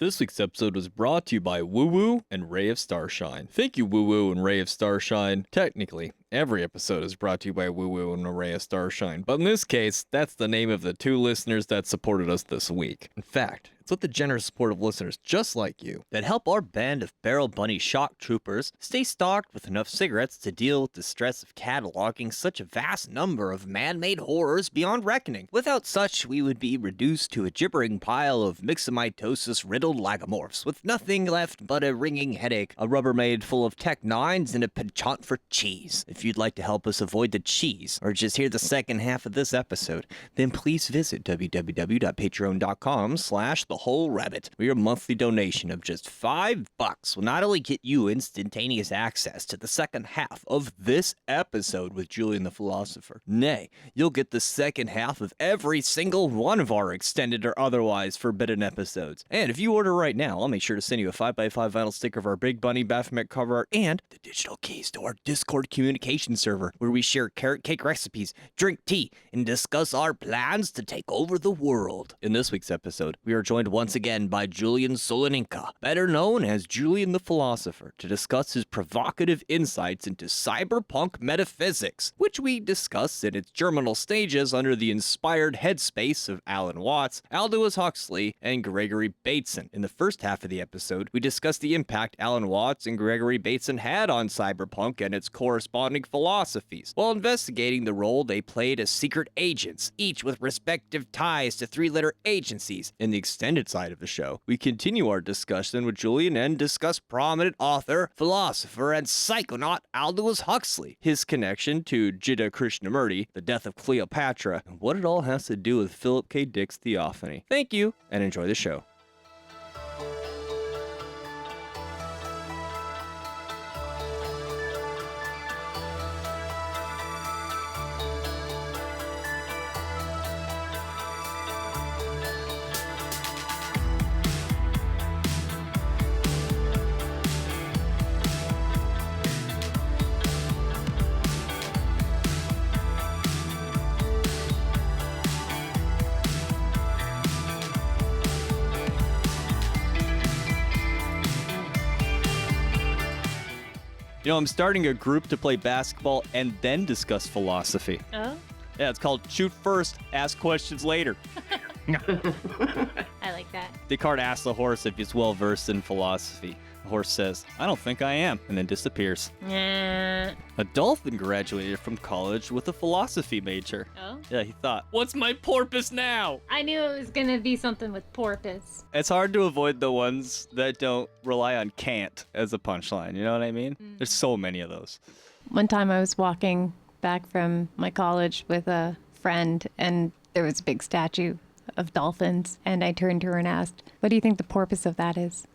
This week's episode was brought to you by Woo Woo and Ray of Starshine. Thank you, Woo Woo and Ray of Starshine. Technically, every episode is brought to you by Woo Woo and Ray of Starshine, but in this case, that's the name of the two listeners that supported us this week. In fact, it's with the generous support of listeners just like you that help our band of Barrel Bunny shock troopers stay stocked with enough cigarettes to deal with the stress of cataloging such a vast number of man-made horrors beyond reckoning. Without such, we would be reduced to a gibbering pile of myxomatosis-riddled lagomorphs with nothing left but a ringing headache, a Rubbermaid full of Tech 9s, and a penchant for cheese. If you'd like to help us avoid the cheese, or just hear the second half of this episode, then please visit www.patreon.com/thewholerabbit, where your monthly donation of just $5 will not only get you instantaneous access to the second half of this episode with Julian the Philosopher, nay, you'll get the second half of every single one of our extended or otherwise forbidden episodes. And if you order right now, I'll make sure to send you a 5x5 vinyl sticker of our Big Bunny Baphomet cover art and the digital keys to our Discord communication server, where we share carrot cake recipes, drink tea, and discuss our plans to take over the world. In this week's episode, we are joined once again by Julian Soloninka, better known as Julian the Philosopher, to discuss his provocative insights into cyberpunk metaphysics, which we discuss in its germinal stages under the inspired headspace of Alan Watts, Aldous Huxley, and Gregory Bateson. In the first half of the episode, we discuss the impact Alan Watts and Gregory Bateson had on cyberpunk and its corresponding philosophies, while investigating the role they played as secret agents, each with respective ties to three-letter agencies. In the extended side of the show, we continue our discussion with Julian and discuss prominent author, philosopher, and psychonaut Aldous Huxley, his connection to Jiddu Krishnamurti, the death of Cleopatra, and what it all has to do with Philip K. Dick's Theophany. Thank you, and enjoy the show. You know, I'm starting a group to play basketball and then discuss philosophy. Oh? Yeah, it's called Shoot First, Ask Questions Later. I like that. Descartes asks the horse if he's well-versed in philosophy. The horse says, "I don't think I am," and then disappears. Nah. A dolphin graduated from college with a philosophy major. Oh? Yeah, he thought, what's my porpoise now? I knew it was gonna be something with porpoise. It's hard to avoid the ones that don't rely on can't as a punchline, you know what I mean? There's so many of those. One time I was walking back from my college with a friend, and there was a big statue of dolphins, and I turned to her and asked, "What do you think the porpoise of that is?"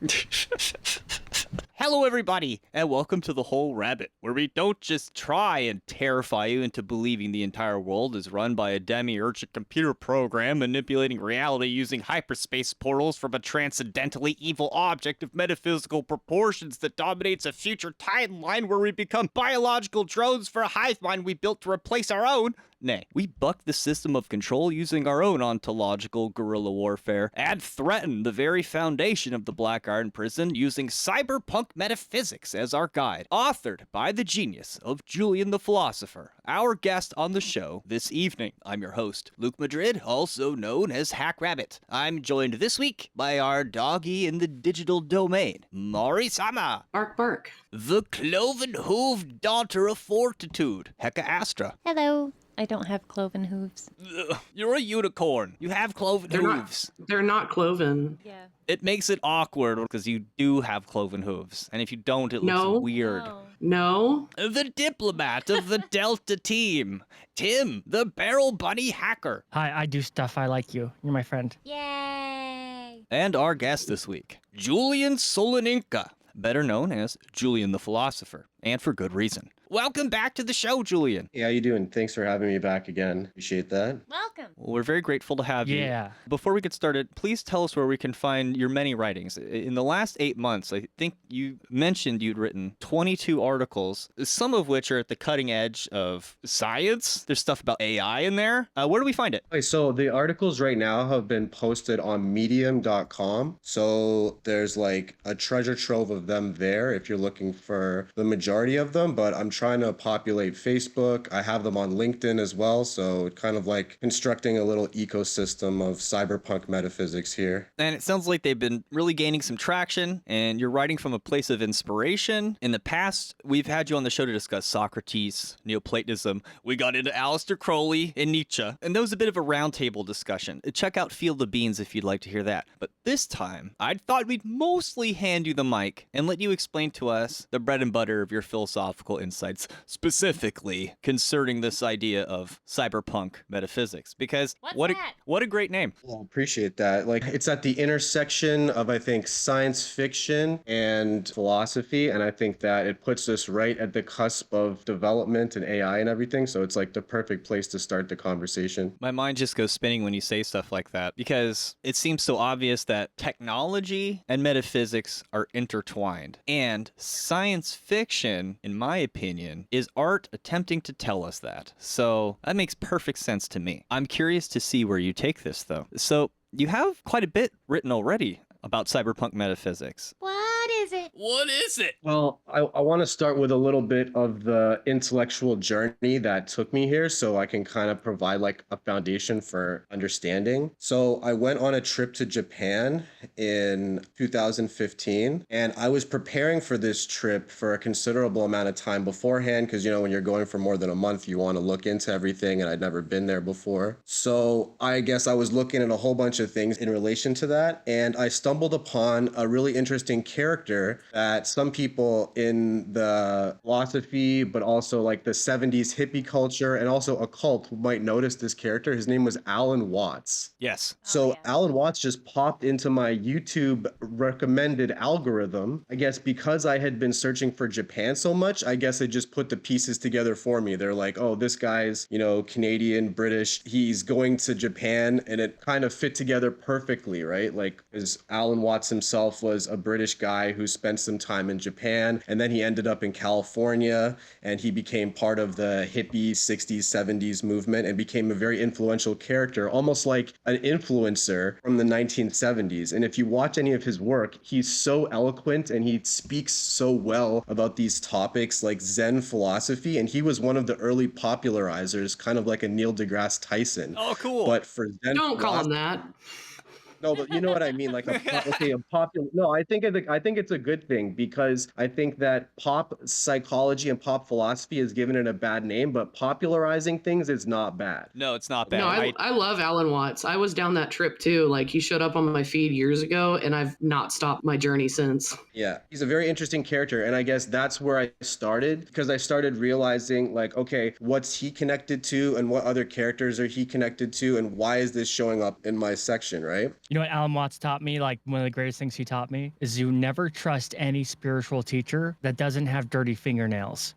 Hello, everybody, and welcome to The Whole Rabbit, where we don't just try and terrify you into believing the entire world is run by a demiurgic computer program manipulating reality using hyperspace portals from a transcendentally evil object of metaphysical proportions that dominates a future timeline where we become biological drones for a hive mind we built to replace our own. Nay, we buck the system of control using our own ontological guerrilla warfare and threaten the very foundation of the Black Iron Prison using Cyberpunk Metaphysics as our guide, authored by the genius of Julian the Philosopher, our guest on the show this evening. I'm your host, Luke Madrid, also known as Hack Rabbit. I'm joined this week by our doggy in the digital domain, Mori-sama, Bark, bark. the cloven-hooved daughter of fortitude, Heka Astra. Hello. I don't have cloven hooves. Ugh, you're a unicorn. You have cloven hooves. They're not cloven. Yeah. It makes it awkward because you do have cloven hooves. And if you don't, it looks weird. No. The diplomat of the Delta team, Tim, the Barrel Bunny hacker. Hi, I do stuff. I like you. You're my friend. Yay! And our guest this week, Julian Soloninka, better known as Julian the Philosopher, and for good reason. Welcome back to the show, Julian. Hey, how you doing? Thanks for having me back again. Appreciate that. Welcome. Well, we're very grateful to have you. Yeah. Before we get started, please tell us where we can find your many writings. In the last 8 months, I think you mentioned you'd written 22 articles, some of which are at the cutting edge of science. There's stuff about AI in there. Where do we find it? Okay, so the articles right now have been posted on medium.com. So there's like a treasure trove of them there if you're looking for the majority of them, but I'm trying to populate Facebook. I have them on LinkedIn as well. So kind of like constructing a little ecosystem of cyberpunk metaphysics here. And it sounds like they've been really gaining some traction, and you're writing from a place of inspiration. In the past, we've had you on the show to discuss Socrates, Neoplatonism. We got into Aleister Crowley and Nietzsche, and that was a bit of a roundtable discussion. Check out Field of Beans if you'd like to hear that. But this time, I thought we'd mostly hand you the mic and let you explain to us the bread and butter of your philosophical insights, specifically concerning this idea of cyberpunk metaphysics. Because What's that? what a great name. Well, appreciate that. Like it's at the intersection of, I think, science fiction and philosophy. And I think that it puts us right at the cusp of development and AI and everything. So it's like the perfect place to start the conversation. My mind just goes spinning when you say stuff like that, because it seems so obvious that technology and metaphysics are intertwined. And science fiction, in my opinion, is art attempting to tell us that. So that makes perfect sense to me. I'm curious to see where you take this, though. So you have quite a bit written already about cyberpunk metaphysics. What is it? What is it? Well, I want to start with a little bit of the intellectual journey that took me here so I can kind of provide like a foundation for understanding. So I went on a trip to Japan in 2015, and I was preparing for this trip for a considerable amount of time beforehand because, you know, when you're going for more than a month, you want to look into everything, and I'd never been there before. So I guess I was looking at a whole bunch of things in relation to that, and I stumbled upon a really interesting character that some people in the philosophy, but also like the 70s hippie culture and also occult might notice this character. His name was Alan Watts. Yes. So yeah. Alan Watts just popped into my YouTube recommended algorithm. I guess because I had been searching for Japan so much, I guess it just put the pieces together for me. They're like, oh, this guy's, you know, Canadian, British, he's going to Japan, and it kind of fit together perfectly, right? Like, because Alan Watts himself was a British guy who spent some time in Japan, and then he ended up in California, and he became part of the hippie 60s, 70s movement and became a very influential character, almost like an influencer from the 1970s. And if you watch any of his work, he's so eloquent and he speaks so well about these topics like Zen philosophy, and he was one of the early popularizers, kind of like a Neil deGrasse Tyson. Oh, cool. But for Zen Don't call him philosophy- that. No, but you know what I mean. Like, a popular. No, I think it's a good thing because I think that pop psychology and pop philosophy has given it a bad name, but popularizing things is not bad. No, it's not bad. No, I love Alan Watts. I was down that trip too. Like he showed up on my feed years ago, and I've not stopped my journey since. Yeah, he's a very interesting character, and I guess that's where I started because I started realizing, like, okay, what's he connected to, and what other characters are he connected to, and why is this showing up in my section, right? You know what Alan Watts taught me? Like one of the greatest things he taught me is you never trust any spiritual teacher that doesn't have dirty fingernails.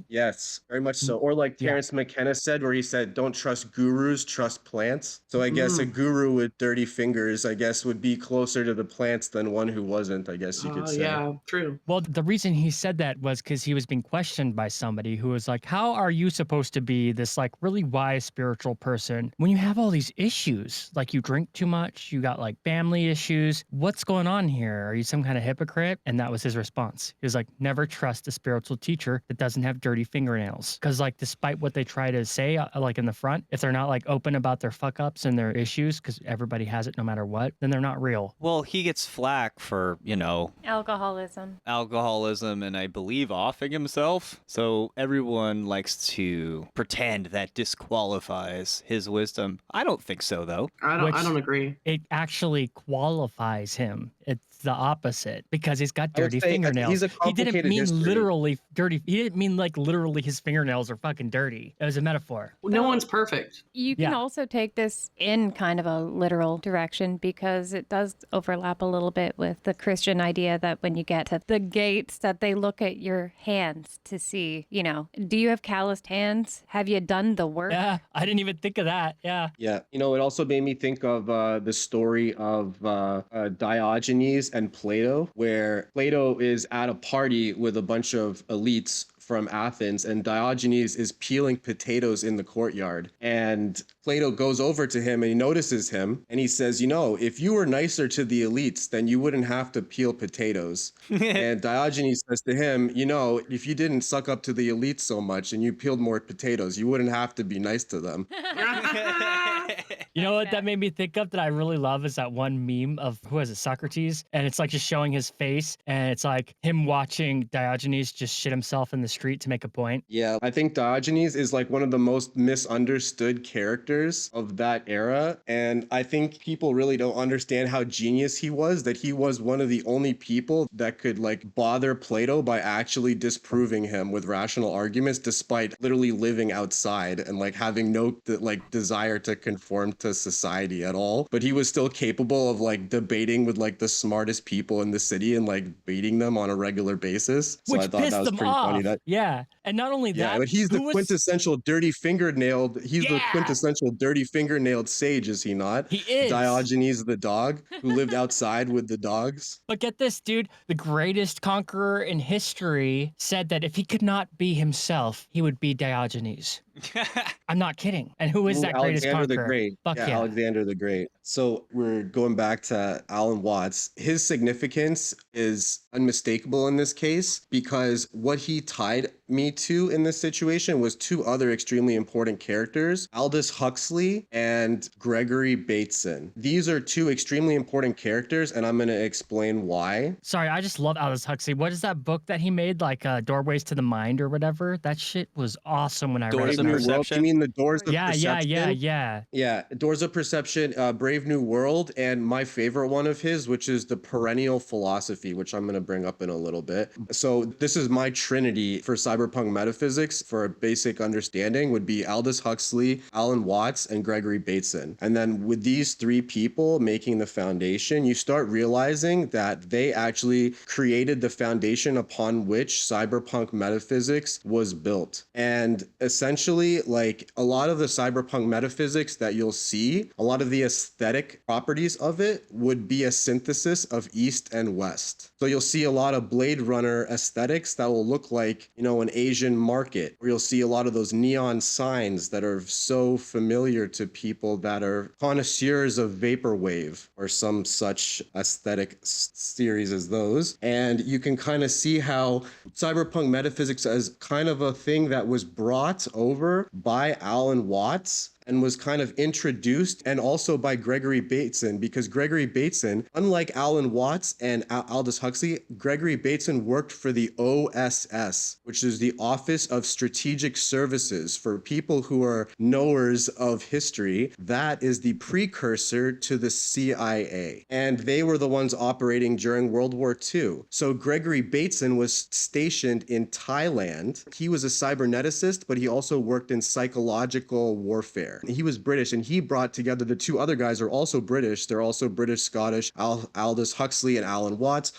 Yes, very much so. Or like Terrence McKenna said, where he said, don't trust gurus, trust plants. So I guess a guru with dirty fingers, I guess, would be closer to the plants than one who wasn't, I guess you could say. Yeah, true. Well, the reason he said that was because he was being questioned by somebody who was like, how are you supposed to be this like really wise spiritual person when you have all these issues? Like you drink too much, you got like family issues. What's going on here? Are you some kind of hypocrite? And that was his response. He was like, never trust a spiritual teacher that doesn't have dirty fingernails. Because like despite what they try to say like in the front, if they're not like open about their fuck ups and their issues, because everybody has it no matter what, then they're not real. Well, he gets flack for, you know, Alcoholism. alcoholism and I believe offing himself. So everyone likes to pretend that disqualifies his wisdom. I don't think so, though. I don't agree. It actually qualifies him. It's the opposite because he's got I would dirty say fingernails. he's a He didn't complicated mean history. literally dirty. He didn't mean like literally his fingernails are fucking dirty. It was a metaphor. No one's perfect. You can Yeah. also take this in kind of a literal direction because it does overlap a little bit with the Christian idea that when you get to the gates that they look at your hands to see, do you have calloused hands? Have you done the work? Yeah, I didn't even think of that. Yeah. Yeah, it also made me think of the story of Diogenes and Plato, where Plato is at a party with a bunch of elites from Athens, and Diogenes is peeling potatoes in the courtyard. And Plato goes over to him and he notices him and he says, if you were nicer to the elites, then you wouldn't have to peel potatoes. And Diogenes says to him, if you didn't suck up to the elites so much and you peeled more potatoes, you wouldn't have to be nice to them. You know what that made me think of that I really love is that one meme of, who is it, Socrates? And it's like just showing his face and it's like him watching Diogenes just shit himself in the street to make a point. Yeah, I think Diogenes is like one of the most misunderstood characters of that era. And I think people really don't understand how genius he was, that he was one of the only people that could bother Plato by actually disproving him with rational arguments, despite literally living outside and having no desire to conform to society at all. But he was still capable of debating with the smartest people in the city and beating them on a regular basis. So Which I thought pissed that was them pretty off. funny. Yeah. And not only that, Yeah, but he's the quintessential dirty fingernailed. He's the quintessential dirty fingernailed sage, is he not? He is. Diogenes the dog who lived outside with the dogs. But get this, dude. The greatest conqueror in history said that if he could not be himself, he would be Diogenes. I'm not kidding. And who is that greatest Alexander conqueror? the Great. Fuck yeah. Alexander the Great. So we're going back to Alan Watts. His significance is unmistakable in this case because what he tied me to in this situation was two other extremely important characters, Aldous Huxley and Gregory Bateson. These are two extremely important characters, and I'm going to explain why. Sorry, I just love Aldous Huxley. What is that book that he made, Doorways to the Mind or whatever? That shit was awesome when I read Doors it. of New World, Perception? you mean the Doors of Perception? Yeah. Doors of Perception, Brave New World, and my favorite one of his, which is The Perennial Philosophy, which I'm going to bring up in a little bit. So this is my trinity for Cyberpunk Metaphysics for a basic understanding would be Aldous Huxley, Alan Watts, and Gregory Bateson. And then with these three people making the foundation, you start realizing that they actually created the foundation upon which Cyberpunk Metaphysics was built. And essentially, a lot of the Cyberpunk Metaphysics that you'll see, a lot of the aesthetic properties of it would be a synthesis of East and West. So you'll see a lot of Blade Runner aesthetics that will look like, an Asian market, where you'll see a lot of those neon signs that are so familiar to people that are connoisseurs of vaporwave or some such aesthetic series as those. And you can kind of see how Cyberpunk Metaphysics is kind of a thing that was brought over by Alan Watts and was kind of introduced, and also by Gregory Bateson, because Gregory Bateson, unlike Alan Watts and Aldous Huxley, Gregory Bateson worked for the OSS, which is the Office of Strategic Services. For people who are knowers of history, that is the precursor to the CIA. And they were the ones operating during World War II. So Gregory Bateson was stationed in Thailand. He was a cyberneticist, but he also worked in psychological warfare. He was British, and he brought together the two other guys are also British. They're also British, Scottish, Aldous Huxley and Alan Watts.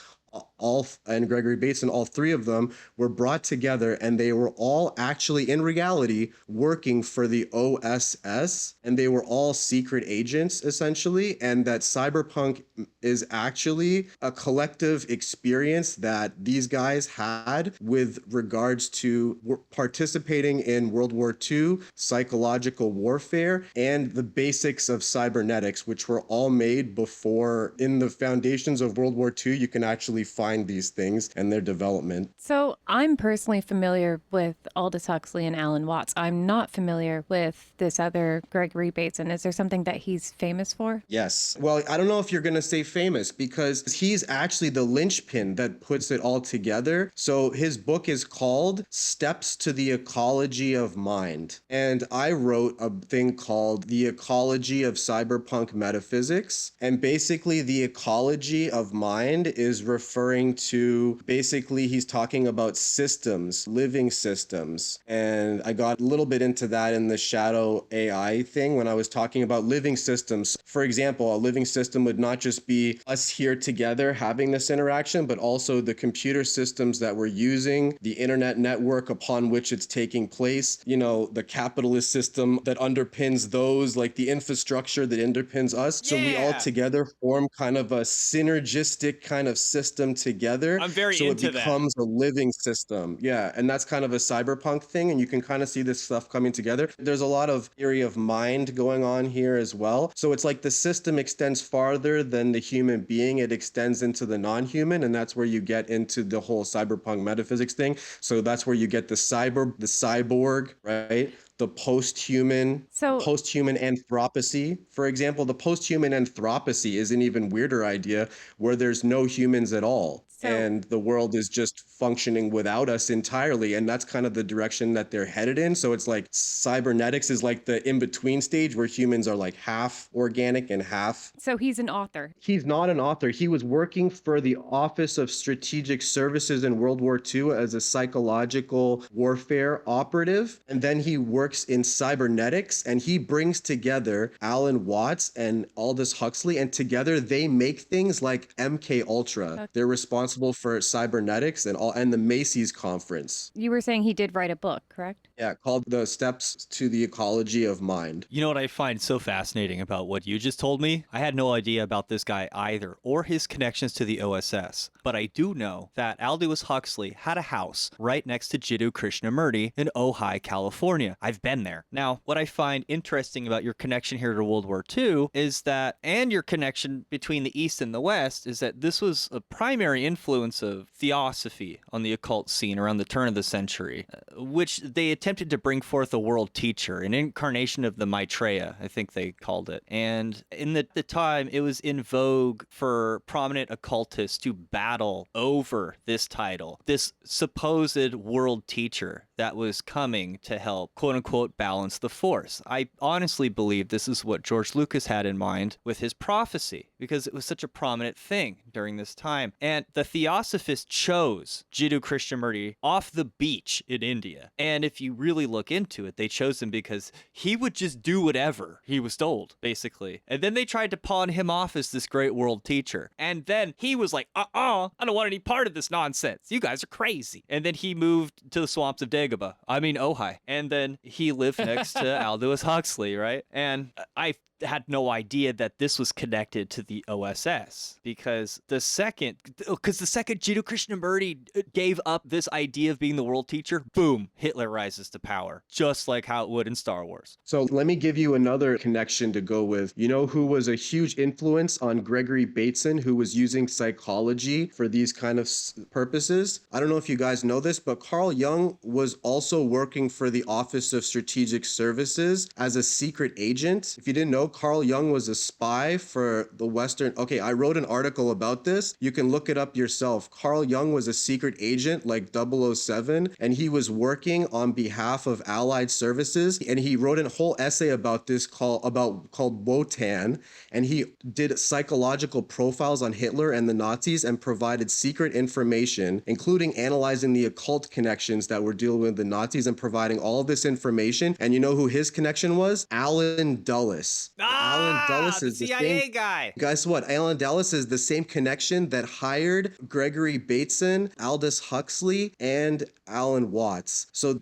And Gregory Bateson, all three of them were brought together, and they were all actually in reality working for the OSS, and they were all secret agents essentially. And that cyberpunk is actually a collective experience that these guys had with regards to participating in World War II, psychological warfare, and the basics of cybernetics, which were all made before. In the foundations of World War II, you can actually find these things and their development. So I'm personally familiar with Aldous Huxley and Alan Watts. I'm not familiar with this other Gregory Bateson. Is there something that he's famous for? Yes. Well, I don't know if you're going to say famous, because he's actually the linchpin that puts it all together. So his book is called Steps to the Ecology of Mind. And I wrote a thing called The Ecology of Cyberpunk Metaphysics. And basically the ecology of mind is referring referring to, basically he's talking about systems, living systems. And I got a little bit into that in the shadow AI thing when I was talking about living systems. For example, a living system would not just be us here together having this interaction, but also the computer systems that we're using, the internet network upon which it's taking place, you know, the capitalist system that underpins those, like the infrastructure that underpins us. So we all together form kind of a synergistic kind of system together. I'm very so into it becomes a living system. Yeah. And that's kind of a cyberpunk thing. And you can kind of see this stuff coming together. There's a lot of theory of mind going on here as well. So it's like the system extends farther than the human being. It extends into the non-human. And that's where you get into the whole cyberpunk metaphysics thing. So that's where you get the cyborg, right? The post-human anthropocene. For example, the post-human anthropocene is an even weirder idea where there's no humans at all. And the world is just functioning without us entirely. And that's kind of the direction that they're headed in. So it's like cybernetics is like the in-between stage where humans are like half organic and half. So he's an author. He's not an author. He was working for the Office of Strategic Services in World War II as a psychological warfare operative. And then he works in cybernetics, and he brings together Alan Watts and Aldous Huxley, and together they make things like MK Ultra. Okay. They're responsible for cybernetics and the Macy's conference. You were saying he did write a book, correct? Yeah, called The Steps to the Ecology of Mind. You know what I find so fascinating about what you just told me? I had no idea about this guy either, or his connections to the OSS. But I do know that Aldous Huxley had a house right next to Jiddu Krishnamurti in Ojai, California. I've been there. Now, what I find interesting about your connection here to World War II is that, and your connection between the East and the West, is that this was a primary influence of theosophy on the occult scene around the turn of the century, which they attempted to bring forth a world teacher, an incarnation of the Maitreya, I think they called it. And in the time, it was in vogue for prominent occultists to battle over this title, this supposed world teacher that was coming to help, quote unquote, balance the force. I honestly believe this is what George Lucas had in mind with his prophecy, because it was such a prominent thing during this time. And the Theosophists chose Jiddu Krishnamurti off the beach in India. And if you really look into it, they chose him because he would just do whatever he was told, basically. And then they tried to pawn him off as this great world teacher. And then he was like, I don't want any part of this nonsense. You guys are crazy. And then he moved to the swamps of Ojai. And then he lived next to Aldous Huxley, right? And I had no idea that this was connected to the OSS because the second Jiddu Krishnamurti gave up this idea of being the world teacher, boom, Hitler rises to power, just like how it would in Star Wars. So let me give you another connection to go with. You know who was a huge influence on Gregory Bateson, who was using psychology for these kind of purposes? I don't know if you guys know this, but Carl Jung was also working for the Office of Strategic Services as a secret agent. If you didn't know, Carl Jung was a spy for the Western. Okay, I wrote an article about this. You can look it up yourself. Carl Jung was a secret agent like 007, and he was working on behalf of Allied services. And he wrote a whole essay about this called Wotan. And he did psychological profiles on Hitler and the Nazis and provided secret information, including analyzing the occult connections that were dealing with the Nazis and providing all of this information. And you know who his connection was? Alan Dulles. Alan Dulles is the CIA guy. Guess what? Alan Dulles is the same connection that hired Gregory Bateson, Aldous Huxley, and Alan Watts. So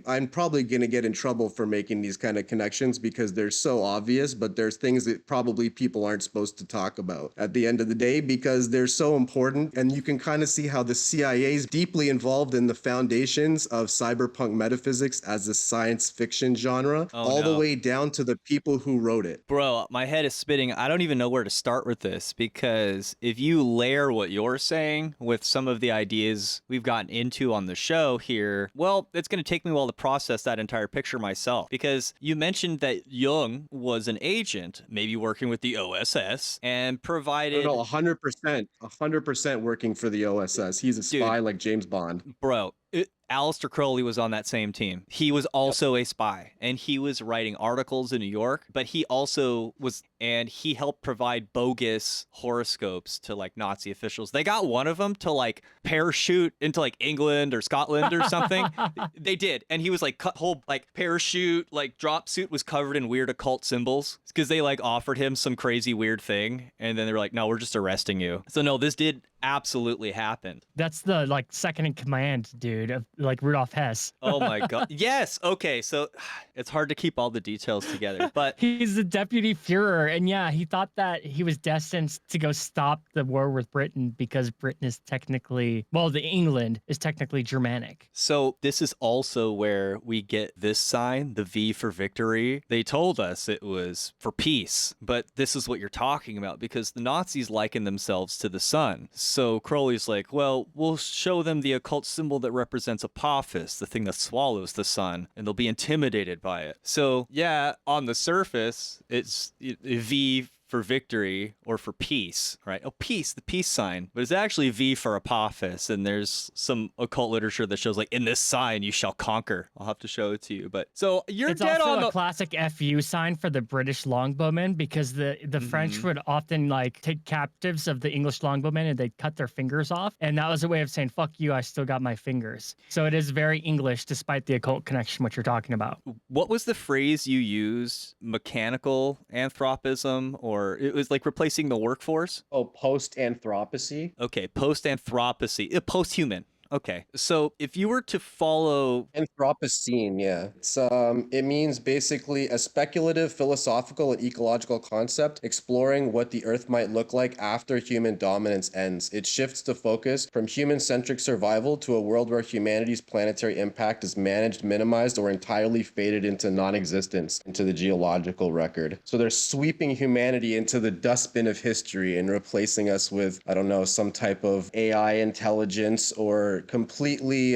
I'm probably going to get in trouble for making these kind of connections because they're so obvious, but there's things that probably people aren't supposed to talk about at the end of the day because they're so important. And you can kind of see how the CIA is deeply involved in the foundations of cyberpunk metaphysics as a science fiction genre, the way down to the people who wrote it. Bro, my head is spinning. I don't even know where to start with this because if you layer what you're saying with some of the ideas we've gotten into on the show here, well, it's going to take me a while to process that entire picture myself because you mentioned that Jung was an agent, maybe working with the OSS and provided... No, 100% working for the OSS. He's a spy like James Bond. Bro, Aleister Crowley was on that same team. He was also a spy, and he was writing articles in New York, but he also was and he helped provide bogus horoscopes to like Nazi officials. They got one of them to like parachute into like England or Scotland or something. They did, and he was like whole like parachute like drop suit was covered in weird occult symbols because they like offered him some crazy weird thing, and then they were like, no, we're just arresting you. So no, this did absolutely happen. That's the like second in command dude of like Rudolf Hess. Oh my god. Yes. Okay. So it's hard to keep all the details together, but He's the deputy Führer, and yeah, he thought that he was destined to go stop the war with Britain because Britain is technically, well, the England is technically Germanic. so this is also where we get this sign, the V for victory. They told us it was for peace, but this is what you're talking about because the Nazis liken themselves to the sun. So Crowley's like, well, we'll show them the occult symbol that represents Apophis, the thing that swallows the sun, and they'll be intimidated by it. So yeah, on the surface, it's V for victory or for peace, right? Oh, peace, the peace sign. But it's actually V for Apophis, and there's some occult literature that shows like, in this sign you shall conquer. I'll have to show it to you. But so you're It's dead also on a the classic FU sign for the British longbowmen because the French would often like take captives of the English longbowmen and they'd cut their fingers off. And that was a way of saying, fuck you, I still got my fingers. So it is very English despite the occult connection, what you're talking about. What was the phrase you used? Mechanical anthropism, or it was like replacing the workforce? Oh, post-anthropocene. Okay, post-anthropocene, post-human. Okay, so if you were to follow, Anthropocene, yeah. It means basically a speculative, philosophical, and ecological concept exploring what the Earth might look like after human dominance ends. It shifts the focus from human-centric survival to a world where humanity's planetary impact is managed, minimized, or entirely faded into non-existence, into the geological record. So they're sweeping humanity into the dustbin of history and replacing us with, I don't know, some type of AI intelligence or completely,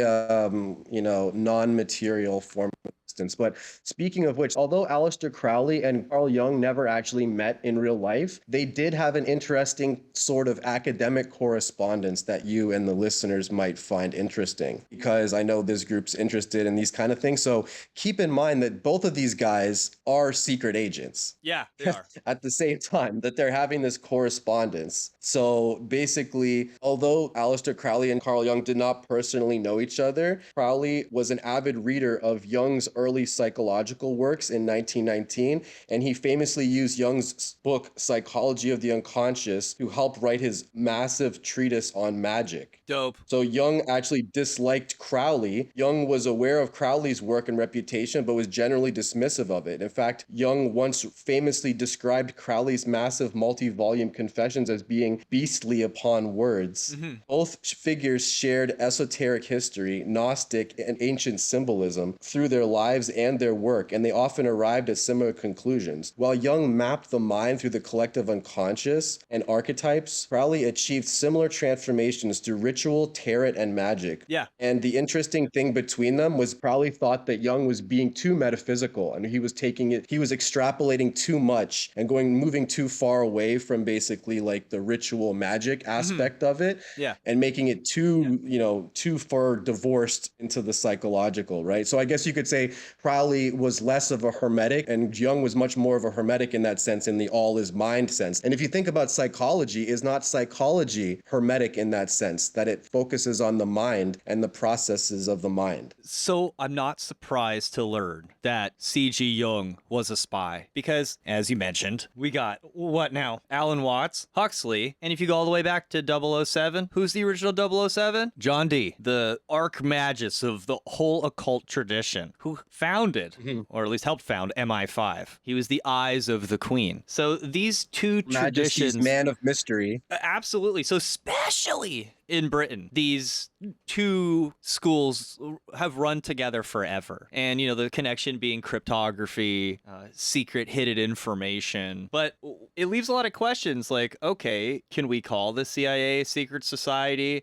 non-material form of existence. But speaking of which, although Aleister Crowley and Carl Jung never actually met in real life, they did have an interesting sort of academic correspondence that you and the listeners might find interesting, because I know this group's interested in these kind of things. So keep in mind that both of these guys are secret agents. yeah, they are. At the same time that they're having this correspondence. So basically, although Aleister Crowley and Carl Jung did not personally know each other, Crowley was an avid reader of Jung's early psychological works in 1919, and he famously used Jung's book, Psychology of the Unconscious, to help write his massive treatise on magic. Dope. So Jung actually disliked Crowley. Jung was aware of Crowley's work and reputation, but was generally dismissive of it. In fact, Jung once famously described Crowley's massive multi-volume confessions as being beastly upon words. Both figures shared esoteric history, Gnostic, and ancient symbolism through their lives and their work, and they often arrived at similar conclusions. While Jung mapped the mind through the collective unconscious and archetypes, Crowley achieved similar transformations through ritual, tarot, and magic. Yeah. And the interesting thing between them was Crowley thought that Jung was being too metaphysical, and he was extrapolating too much and moving too far away from basically like the ritual magic aspect of it. Yeah. And making it too far divorced into the psychological, right? So I guess you could say Crowley was less of a hermetic and Jung was much more of a hermetic in that sense, in the all is mind sense. And if you think about psychology, is not psychology hermetic in that sense, that it focuses on the mind and the processes of the mind? So I'm not surprised to learn that C.G. Jung was a spy because, as you mentioned, we got, what now? Alan Watts, Huxley, and if you go all the way back to 007, who's the original 007? John Dee, the archmagus of the whole occult tradition, who founded, or at least helped found, MI5. He was the eyes of the Queen. So these two Majesty's traditions... man of mystery. Absolutely. So especially in Britain, these two schools have run together forever. And, the connection being cryptography, secret hidden information. But it leaves a lot of questions like, okay, can we call the CIA a secret society?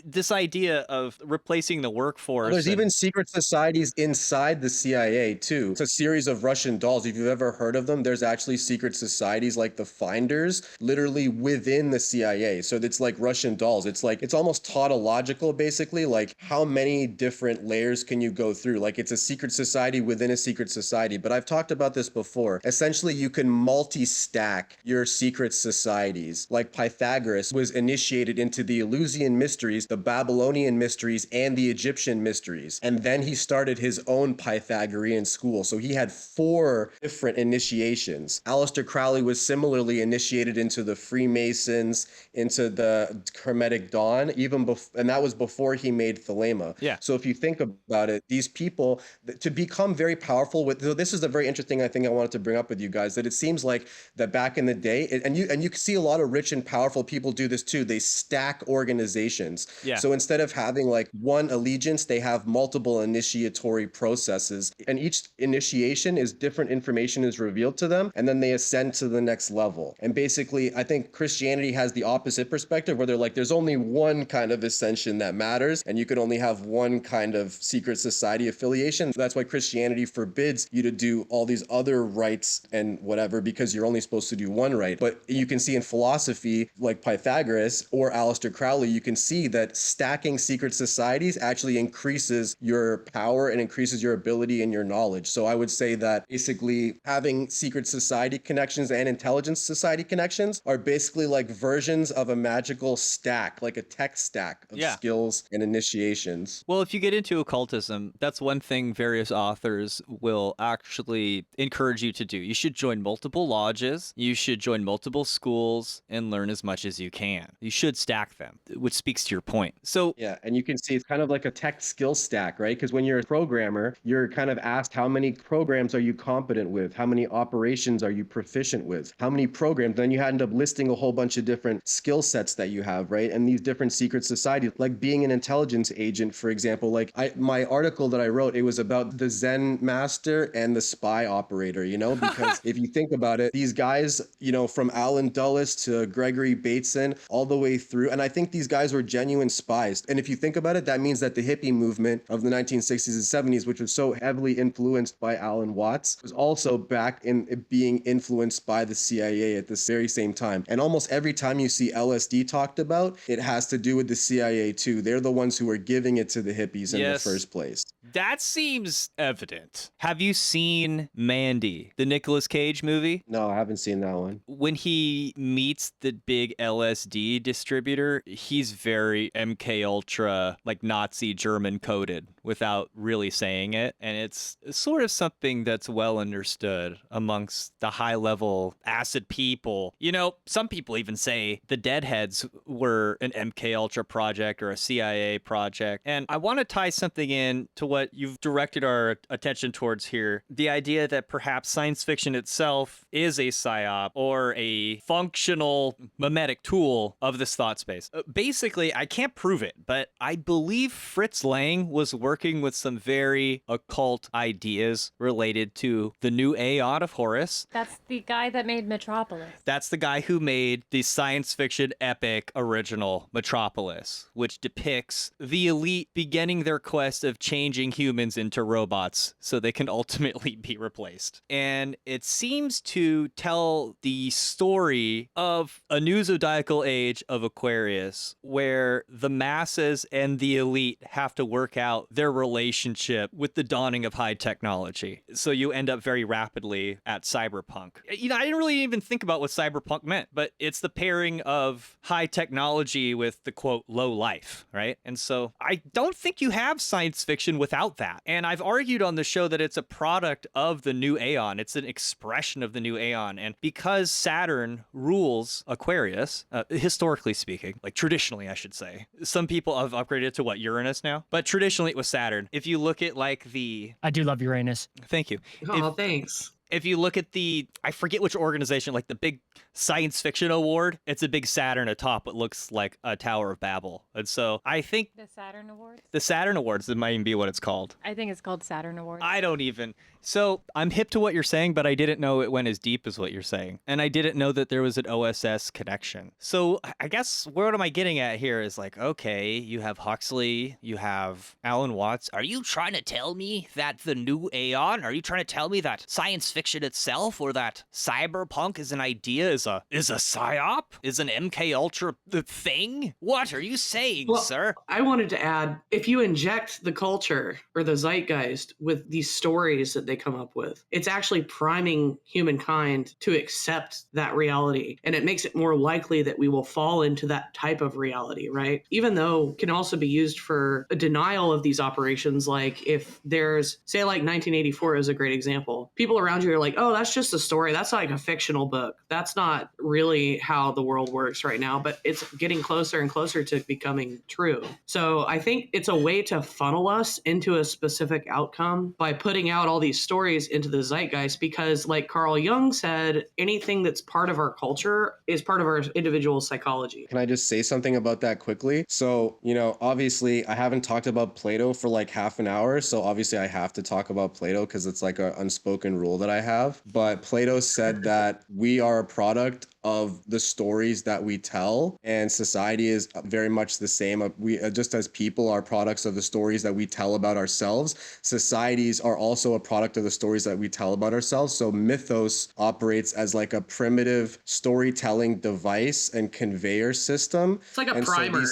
This idea of replacing the workforce. There's even secret societies inside the CIA too. It's a series of Russian dolls. If you've ever heard of them, there's actually secret societies like the Finders, literally within the CIA. So it's like Russian dolls. It's like, it's almost tautological, basically. Like, how many different layers can you go through? Like, it's a secret society within a secret society. But I've talked about this before. Essentially, you can multi-stack your secret societies. Like, Pythagoras was initiated into the Eleusinian mysteries, the Babylonian mysteries, and the Egyptian mysteries. And then he started his own Pythagorean school. So he had 4 different initiations. Aleister Crowley was similarly initiated into the Freemasons, into the Hermetic Dawn, and that was before he made Thelema. Yeah. So if you think about it, these people, to become very powerful with, so this is a very interesting thing I wanted to bring up with you guys, that it seems like that back in the day, and you can see a lot of rich and powerful people do this too, they stack organizations. Yeah. So instead of having like one allegiance, they have multiple initiatory processes, and each initiation is different information is revealed to them, and then they ascend to the next level. And basically, I think Christianity has the opposite perspective, where they're like, there's only one kind of ascension that matters, and you could only have one kind of secret society affiliation. That's why Christianity forbids you to do all these other rites and whatever, because you're only supposed to do one rite. But you can see in philosophy, like Pythagoras or Aleister Crowley, you can see that stacking secret societies actually increases your power and increases your ability and your knowledge. So I would say that basically having secret society connections and intelligence society connections are basically like versions of a magical stack, like a tech stack of skills and initiations. Well, if you get into occultism, that's one thing various authors will actually encourage you to do. You should join multiple lodges, you should join multiple schools, and learn as much as you can. You should stack them, which speaks to your point. So yeah, and you can see it's kind of like a tech skill stack, right? Because when you're a programmer, you're kind of asked, how many programs are you competent with? How many operations are you proficient with? How many programs? Then you end up listing a whole bunch of different skill sets that you have, right? And these different secret societies, like being an intelligence agent, for example, like my article that I wrote, it was about the Zen master and the spy operator, you know, because if you think about it, these guys, you know, from Alan Dulles to Gregory Bateson, all the way through, and I think these guys were genuine spies. And if you think about it, that means that the hippie movement of the 1960s and 70s, which was so heavily influenced by Alan Watts, was also back in being influenced by the CIA at this very same time. And almost every time you see LSD talked about, it has to do with the CIA too. They're the ones who were giving it to the hippies in the first place. That seems evident. Have you seen Mandy, the Nicolas Cage movie? No, I haven't seen that one. When he meets the big LSD distributor, he's very MK Ultra, like Nazi German coded without really saying it. And it's sort of something that's well understood amongst the high level acid people. You know, some people even say the Deadheads were an MK Ultra project or a CIA project. And I want to tie something in to what you've directed our attention towards here. The idea that perhaps science fiction itself is a psyop or a functional mimetic tool of this thought space. Basically, I can't prove it, but I believe Fritz Lang was working with some very occult ideas related to the new Aeon of Horus. That's the guy that made Metropolis. That's the guy who made the science fiction epic original Metropolis, which depicts the elite beginning their quest of changing humans into robots so they can ultimately be replaced. And it seems to tell the story of a new zodiacal age of Aquarius, where the masses and the elite have to work out their relationship with the dawning of high technology. So you end up very rapidly at cyberpunk. You know, I didn't really even think about what cyberpunk meant, but it's the pairing of high technology with the quote low life, right? And so I don't think you have science fiction without that. And I've argued on the show that it's a product of the new Aeon. It's an expression of the new Aeon. And because Saturn rules Aquarius, historically speaking, like traditionally, I should say, some people have upgraded it to what, Uranus now? But traditionally it was Saturn. If you look at like the... I do love Uranus. Thank you. Oh, thanks. If you look at the, I forget which organization, like the big science fiction award, it's a big Saturn atop what looks like a Tower of Babel. And so I think The Saturn Awards? the Saturn Awards, that might even be what it's called. I think it's called Saturn Awards. I don't even. So I'm hip to what you're saying, but I didn't know it went as deep as what you're saying. And I didn't know that there was an OSS connection. So I guess what am I getting at here is like, okay, you have Huxley, you have Alan Watts. Are you trying to tell me that the new Aeon, are you trying to tell me that science fiction fiction itself, or that cyberpunk as an idea is a psyop? Is an MK Ultra the thing? What are you saying, Well, sir? I wanted to add, if you inject the culture or the zeitgeist with these stories that they come up with, it's actually priming humankind to accept that reality. And it makes it more likely that we will fall into that type of reality, right? Even though it can also be used for a denial of these operations. Like if there's, say like 1984 is a great example. People around you are like, oh, that's just a story. That's like a fictional book. That's not really how the world works right now, but it's getting closer and closer to becoming true. So I think it's a way to funnel us into a specific outcome by putting out all these stories into the zeitgeist, because like Carl Jung said, anything that's part of our culture is part of our individual psychology. Can I just say something about that quickly? So, obviously I haven't talked about Plato for like half an hour. So obviously I have to talk about Plato because it's like an unspoken rule that I have. But Plato said that we are a product of the stories that we tell, and society is very much the same. We just as people are products of the stories that we tell about ourselves, societies are also a product of the stories that we tell about ourselves. So mythos operates as like a primitive storytelling device and conveyor system. It's like a And primer.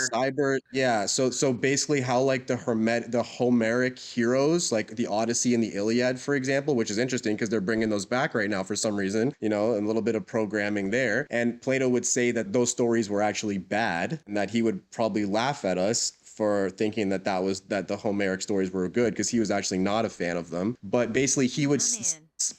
So basically how like the Homeric heroes, like the Odyssey and the Iliad, for example, which is interesting because they're bringing those back right now for some reason, a little bit of programming there. And Plato would say that those stories were actually bad, and that he would probably laugh at us for thinking that the Homeric stories were good, because he was actually not a fan of them. But basically he would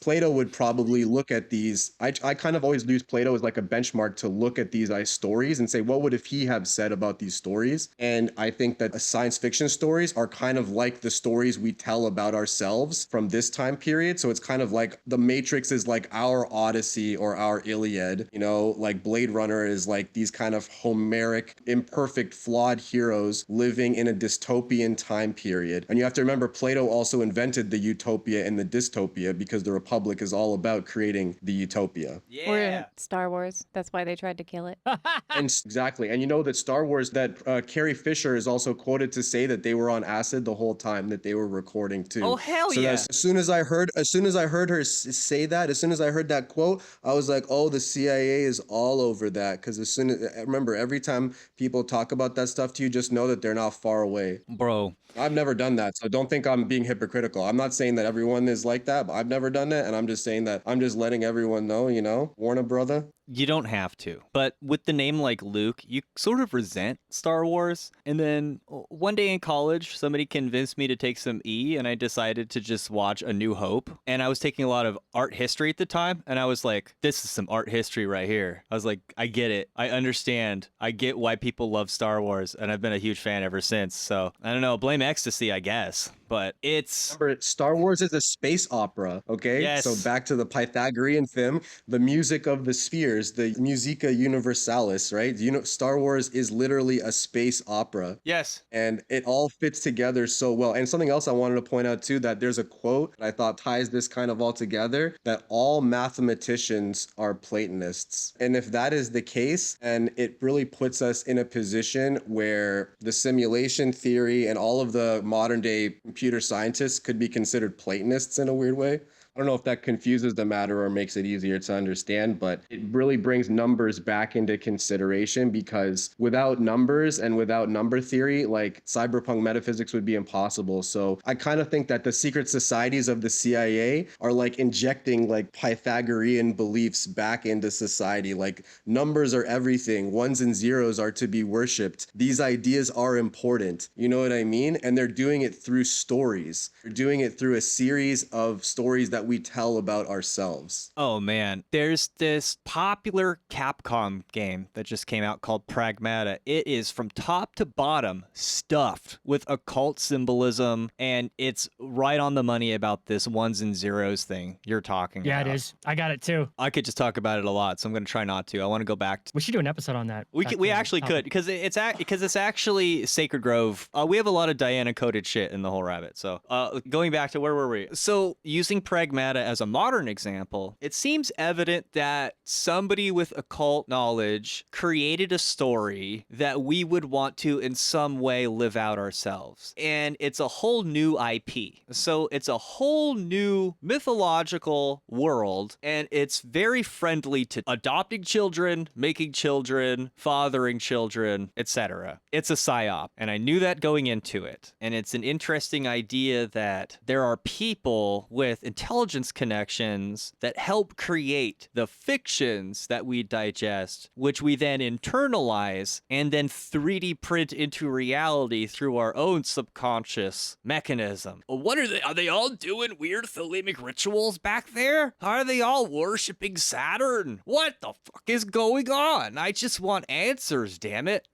Plato would probably look at these. I kind of always use Plato as like a benchmark to look at these stories and say, what would if he have said about these stories? And I think that science fiction stories are kind of like the stories we tell about ourselves from this time period. So it's kind of like the Matrix is like our Odyssey or our Iliad, like Blade Runner is like these kind of Homeric, imperfect, flawed heroes living in a dystopian time period. And you have to remember, Plato also invented the utopia and the dystopia, because the Republic is all about creating the utopia. Or in Star Wars. That's why they tried to kill it. And exactly. And that Star Wars, that Carrie Fisher is also quoted to say that they were on acid the whole time that they were recording too. Oh, hell so yeah. As soon as I heard her say that, as soon as I heard that quote, I was like, oh, the CIA is all over that. Because remember, every time people talk about that stuff to you, just know that they're not far away. Bro. I've never done that, so don't think I'm being hypocritical. I'm not saying that everyone is like that, but I've never done it, and I'm just saying that I'm just letting everyone know, Warner brother. You don't have to. But with the name like Luke, you sort of resent Star Wars. And then one day in college, somebody convinced me to take some E, and I decided to just watch A New Hope. And I was taking a lot of art history at the time, and I was like, this is some art history right here. I was like, I get it. I understand. I get why people love Star Wars, and I've been a huge fan ever since. So, I don't know, blame ecstasy, I guess. But it's... Remember, Star Wars is a space opera, okay? Yes. So back to the Pythagorean theme, the music of the spheres, the Musica Universalis, right? Star Wars is literally a space opera. Yes. And it all fits together so well. And something else I wanted to point out too, that there's a quote that I thought ties this kind of all together, that all mathematicians are Platonists. And if that is the case, and it really puts us in a position where the simulation theory and all of the modern day computer scientists could be considered Platonists in a weird way. I don't know if that confuses the matter or makes it easier to understand, but it really brings numbers back into consideration, because without numbers and without number theory, like cyberpunk metaphysics would be impossible. So I kind of think that the secret societies of the CIA are like injecting like Pythagorean beliefs back into society. Like numbers are everything. Ones and zeros are to be worshipped. These ideas are important. You know what I mean? And they're doing it through stories. They're doing it through a series of stories that we tell about ourselves. Oh man, there's this popular Capcom game that just came out called Pragmata. It is from top to bottom stuffed with occult symbolism, and it's right on the money about this ones and zeros thing you're talking Yeah, about. it is. I got it too. I could just talk about it a lot, so I'm going to try not to. I want to go back to... We should do an episode on that. We actually could, because it's actually Sacred Grove. We have a lot of Diana coded shit in the whole rabbit. So going back to where were we? So using Pragmata pragmata as a modern example, it seems evident that somebody with occult knowledge created a story that we would want to in some way live out ourselves. And it's a whole new IP. So it's a whole new mythological world, and it's very friendly to adopting children, making children, fathering children, etc. It's a psyop, and I knew that going into it. And it's an interesting idea that there are people with intelligence connections that help create the fictions that we digest, which we then internalize and then 3D print into reality through our own subconscious mechanism. What are they? Are they all doing weird thelemic rituals back there? Are they all worshiping Saturn? What the fuck is going on? I just want answers, damn it.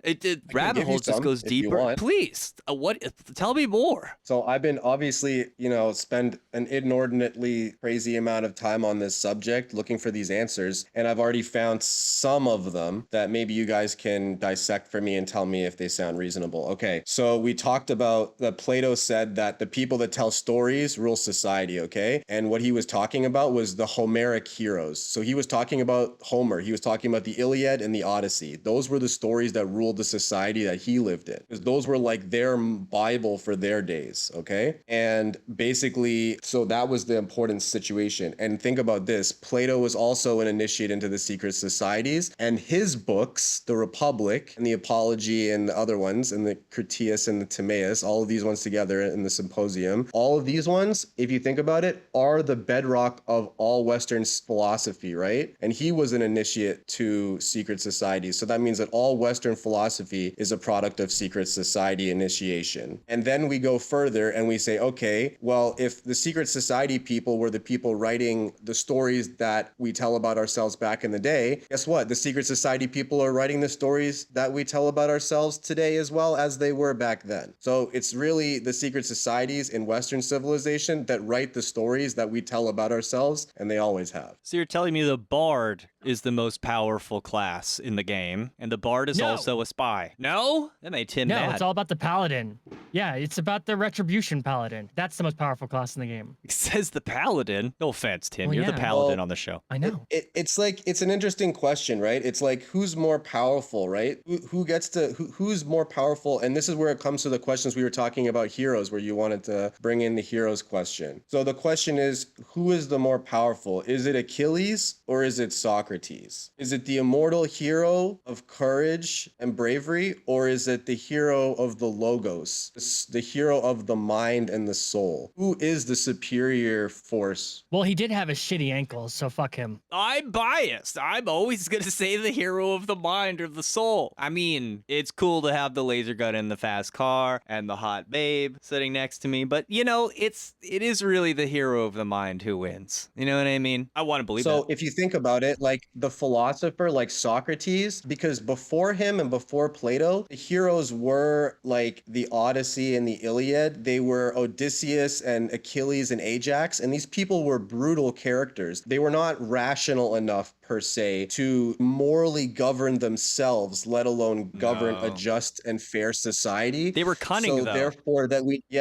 Rabbit hole just goes deeper. Please, what? Tell me more. So I've been obviously, spend an inordinately crazy amount of time on this subject looking for these answers, and I've already found some of them that maybe you guys can dissect for me and tell me if they sound reasonable. Okay, so we talked about that Plato said that the people that tell stories rule society, okay? And what he was talking about was the Homeric heroes. So he was talking about Homer. He was talking about the Iliad and the Odyssey. Those were the stories that ruled the society that he lived in, because those were like their Bible for their days, okay? And basically, so that was the important situation. And think about this. Plato was also an initiate into the secret societies, and his books, The Republic and the Apology and the other ones, and the Critias and the Timaeus, all of these ones together in the Symposium, all of these ones, if you think about it, are the bedrock of all Western philosophy, right? And he was an initiate to secret societies. So that means that all Western philosophy is a product of secret society initiation. And then we go further and we say, okay, well, if the secret society people were the people writing the stories that we tell about ourselves back in the day, guess what? The secret society people are writing the stories that we tell about ourselves today as well as they were back then. So it's really the secret societies in Western civilization that write the stories that we tell about ourselves, and they always have. So you're telling me the bard is the most powerful class in the game, and the bard is also a spy? No? That made Tim mad. No, it's all about the paladin. Yeah, it's about the retribution paladin. That's the most powerful class in the game. It says the paladin. No offense, Tim. Well, You're the yeah. paladin on the show. I know. It's like, it's an interesting question, right? It's like, who's more powerful, right? Who's more powerful? And this is where it comes to the questions we were talking about heroes, where you wanted to bring in the heroes question. So the question is, who is the more powerful? Is it Achilles or is it Socrates? Is it the immortal hero of courage and bravery, or is it the hero of the logos, the hero of the mind and the soul? Who is the superior force? Well, he did have a shitty ankle, so fuck him. I'm biased. I'm always going to say the hero of the mind or the soul. I mean, it's cool to have the laser gun in the fast car and the hot babe sitting next to me, but it is really the hero of the mind who wins. You know what I mean? I want to believe that. So if you think about it, like the philosopher, like Socrates, because before him and before Plato, the heroes were like the Odyssey and the Iliad. They were Odysseus and Achilles and Ajax, and these people were brutal characters. They were not rational enough per se to morally govern themselves, let alone govern a just and fair society. They were cunning, so though. Therefore,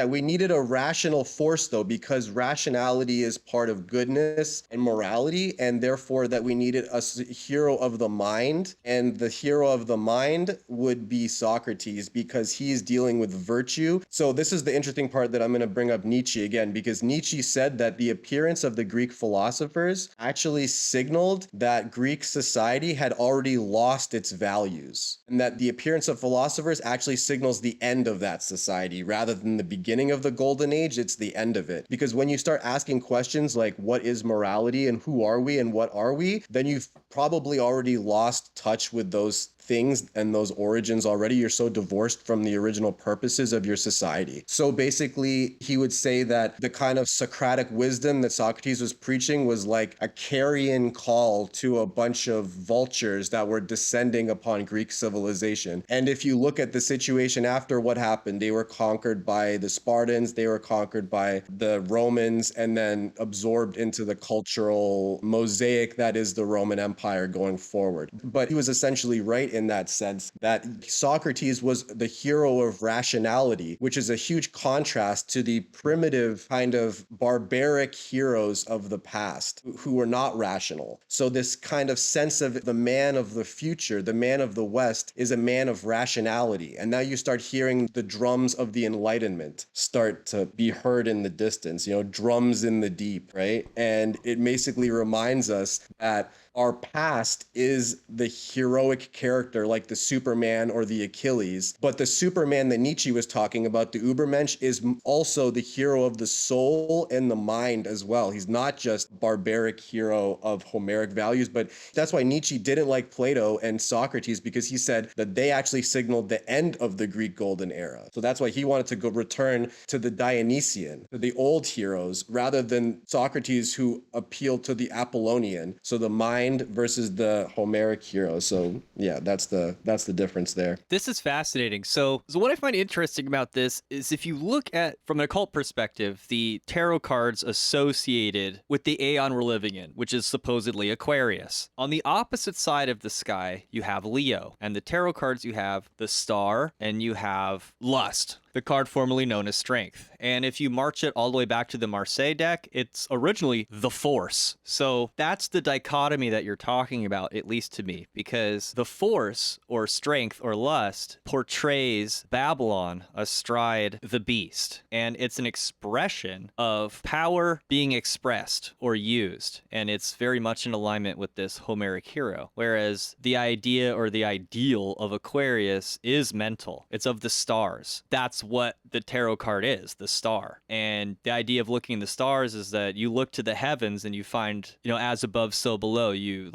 we needed a rational force, though, because rationality is part of goodness and morality, and therefore that we needed a hero of the mind, and the hero of the mind would be Socrates because he's dealing with virtue. So this is the interesting part that I'm going to bring up Nietzsche again, because Nietzsche said that the appearance of the Greek philosophers actually signaled that Greek society had already lost its values, and that the appearance of philosophers actually signals the end of that society rather than the beginning of the golden age. It's the end of it, because when you start asking questions like what is morality and who are we and what are we, then you've probably already lost touch with those things and those origins already. You're so divorced from the original purposes of your society. So basically, he would say that the kind of Socratic wisdom that Socrates was preaching was like a carrion call to a bunch of vultures that were descending upon Greek civilization. And if you look at the situation after what happened, they were conquered by the Spartans, they were conquered by the Romans, and then absorbed into the cultural mosaic that is the Roman Empire. empire going forward. But he was essentially right in that sense that Socrates was the hero of rationality, which is a huge contrast to the primitive kind of barbaric heroes of the past who were not rational. So this kind of sense of the man of the future, the man of the West, is a man of rationality. And now you start hearing the drums of the Enlightenment start to be heard in the distance, drums in the deep, right? And it basically reminds us that our past is the heroic character like the Superman or the Achilles. But the Superman that Nietzsche was talking about, the Übermensch, is also the hero of the soul and the mind as well. He's not just barbaric hero of Homeric values, but that's why Nietzsche didn't like Plato and Socrates, because he said that they actually signaled the end of the Greek golden era. So that's why he wanted to go return to the Dionysian, to the old heroes, rather than Socrates, who appealed to the Apollonian. So the mind versus the Homeric hero. So yeah, that's the difference there. This is fascinating. So what I find interesting about this is if you look at, from an occult perspective, the tarot cards associated with the aeon we're living in, which is supposedly Aquarius. On the opposite side of the sky, you have Leo. And the tarot cards, you have the Star and you have Lust, the card formerly known as Strength. And if you march it all the way back to the Marseille deck, it's originally the Force. So that's the dichotomy that you're talking about, at least to me, because the Force, or Strength, or Lust, portrays Babylon astride the beast. And it's an expression of power being expressed or used. And it's very much in alignment with this Homeric hero. Whereas the idea or the ideal of Aquarius is mental. It's of the stars. That's what the tarot card is, the star. And the idea of looking at the stars is that you look to the heavens and you find, as above, so below. You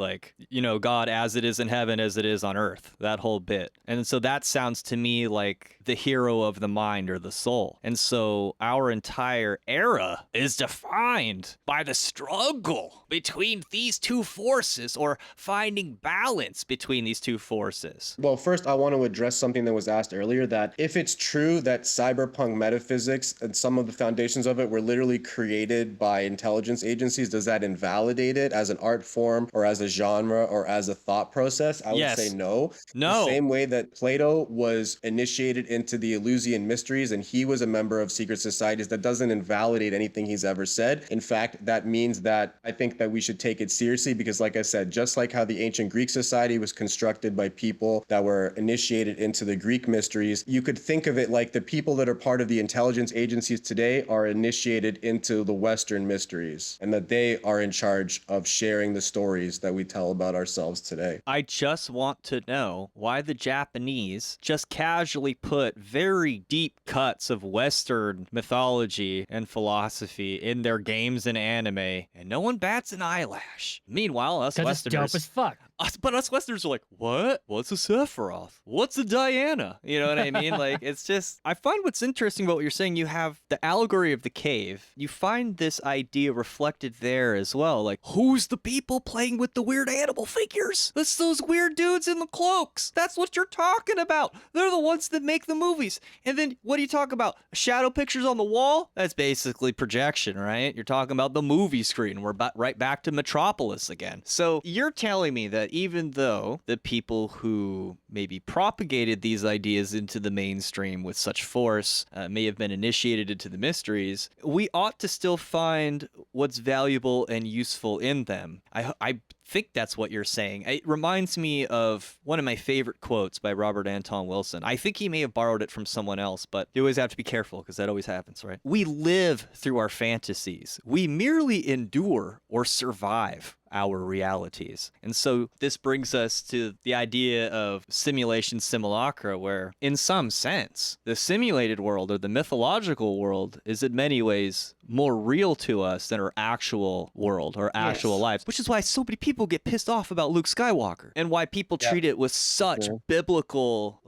God as it is in heaven, as it is on earth, that whole bit. And so that sounds to me like the hero of the mind or the soul. And so our entire era is defined by the struggle between these two forces, or finding balance between these two forces. Well, first, I want to address something that was asked earlier, that if it's true that cyberpunk metaphysics and some of the foundations of it were literally created by intelligence agencies, does that invalidate it as an art form or as a genre or as a thought process? I would say no. No. The same way that Plato was initiated into the Eleusinian mysteries and he was a member of secret societies, that doesn't invalidate anything he's ever said. In fact, that means that I think that we should take it seriously, because like I said, just like how the ancient Greek society was constructed by people that were initiated into the Greek mysteries, you could think of it like the people that are part of the intelligence agencies today are initiated into the Western mysteries, and that they are in charge of sharing the stories that we tell about ourselves today. I just want to know why the Japanese just casually put very deep cuts of Western mythology and philosophy in their games and anime, and no one bats an eyelash. Meanwhile, us Because it's dope Westerners... as fuck. But us Westerners are like, what? What's a Sephiroth? What's a Diana? You know what I mean? Like, it's just, I find what's interesting about what you're saying, you have the allegory of the cave. You find this idea reflected there as well. Like, who's the people playing with the weird animal figures? That's those weird dudes in the cloaks. That's what you're talking about. They're the ones that make the movies. And then what do you talk about? Shadow pictures on the wall? That's basically projection, right? You're talking about the movie screen. We're right back to Metropolis again. So you're telling me that even though the people who maybe propagated these ideas into the mainstream with such force may have been initiated into the mysteries, we ought to still find what's valuable and useful in them. I think that's what you're saying. It reminds me of one of my favorite quotes by Robert Anton Wilson. I think he may have borrowed it from someone else, but you always have to be careful because that always happens, right? We live through our fantasies. We merely endure or survive our realities. And so this brings us to the idea of simulation simulacra, where in some sense, the simulated world or the mythological world is in many ways more real to us than our actual world or actual lives, which is why so many people get pissed off about Luke Skywalker and why people treat it with such biblical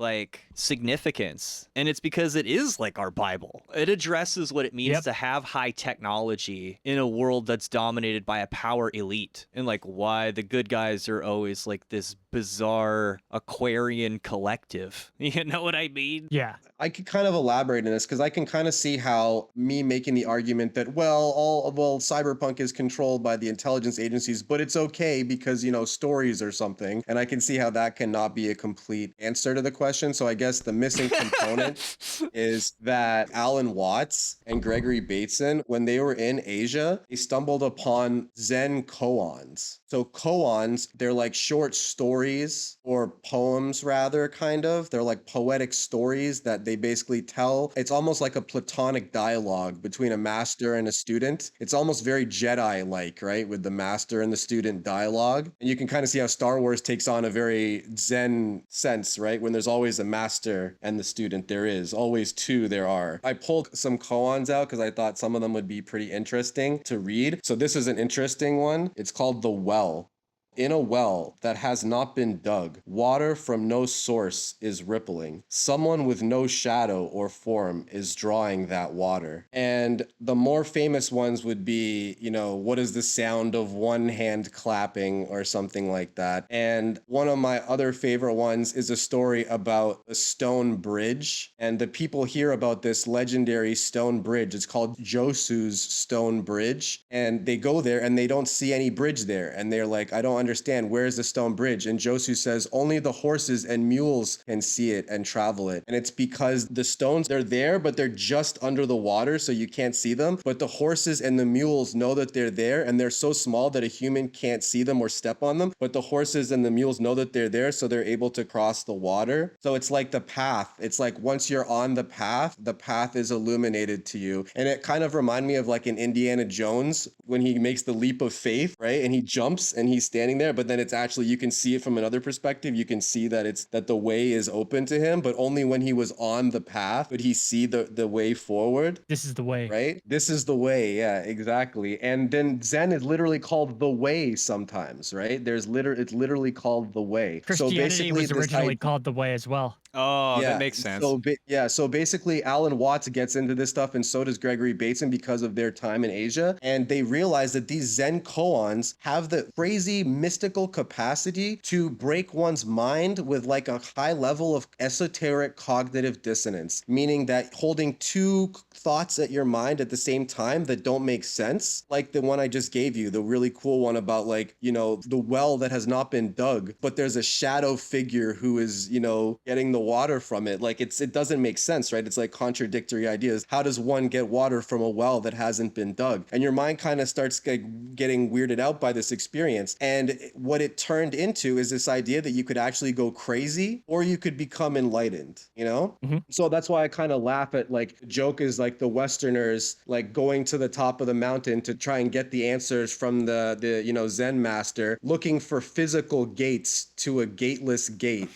significance. And it's because it is like our Bible. It addresses what it means to have high technology in a world that's dominated by a power elite, and why the good guys are always like this bizarre Aquarian collective. You know what I mean? Yeah. I could kind of elaborate on this because I can kind of see how me making the argument argument that, Cyberpunk is controlled by the intelligence agencies, but it's okay because, stories or something. And I can see how that cannot be a complete answer to the question. So I guess the missing component is that Alan Watts and Gregory Bateson, when they were in Asia, they stumbled upon Zen koans. So koans, they're like short stories or poems rather, kind of. They're like poetic stories that they basically tell. It's almost like a platonic dialogue between a master and a student. It's almost very Jedi-like, right? With the master and the student dialogue. And you can kind of see how Star Wars takes on a very Zen sense, right? When there's always a master and the student, there is. Always two there are. I pulled some koans out because I thought some of them would be pretty interesting to read. So this is an interesting one. It's called The Well. In a well that has not been dug, water from no source is rippling. Someone with no shadow or form is drawing that water. And the more famous ones would be, what is the sound of one hand clapping or something like that. And one of my other favorite ones is a story about a stone bridge. And the people hear about this legendary stone bridge. It's called Josu's Stone Bridge. And they go there and they don't see any bridge there. And they're like, I don't understand, where's the stone bridge? And Josu says only the horses and mules can see it and travel it. And it's because the stones, they're there, but they're just under the water, so you can't see them. But the horses and the mules know that they're there, and they're so small that a human can't see them or step on them. But the horses and the mules know that they're there, so they're able to cross the water. So it's like the path. It's like once you're on the path is illuminated to you. And it kind of reminded me of like in Indiana Jones when he makes the leap of faith, right? And he jumps and he's standing there, but then it's actually, you can see it from another perspective. You can see that the way is open to him, but only when he was on the path could he see the way forward. This is the way. Right? This is the way. Yeah, exactly. And then Zen is literally called the way sometimes, right? It's literally called the way. Christianity was originally called the way as well. Oh, that makes sense. So basically Alan Watts gets into this stuff, and so does Gregory Bateson because of their time in Asia. And they realize that these Zen koans have the crazy mystical capacity to break one's mind with like a high level of esoteric cognitive dissonance, meaning that holding two thoughts at your mind at the same time that don't make sense, like the one I just gave you, the really cool one about like, the well that has not been dug, but there's a shadow figure who is, getting the water from it. Like it doesn't make sense, right? It's like contradictory ideas. How does one get water from a well that hasn't been dug? And your mind kind of starts getting weirded out by this experience. And what it turned into is this idea that you could actually go crazy or you could become enlightened, Mm-hmm. So that's why I kind of laugh at like the joke is like the Westerners like going to the top of the mountain to try and get the answers from the Zen master, looking for physical gates to a gateless gate.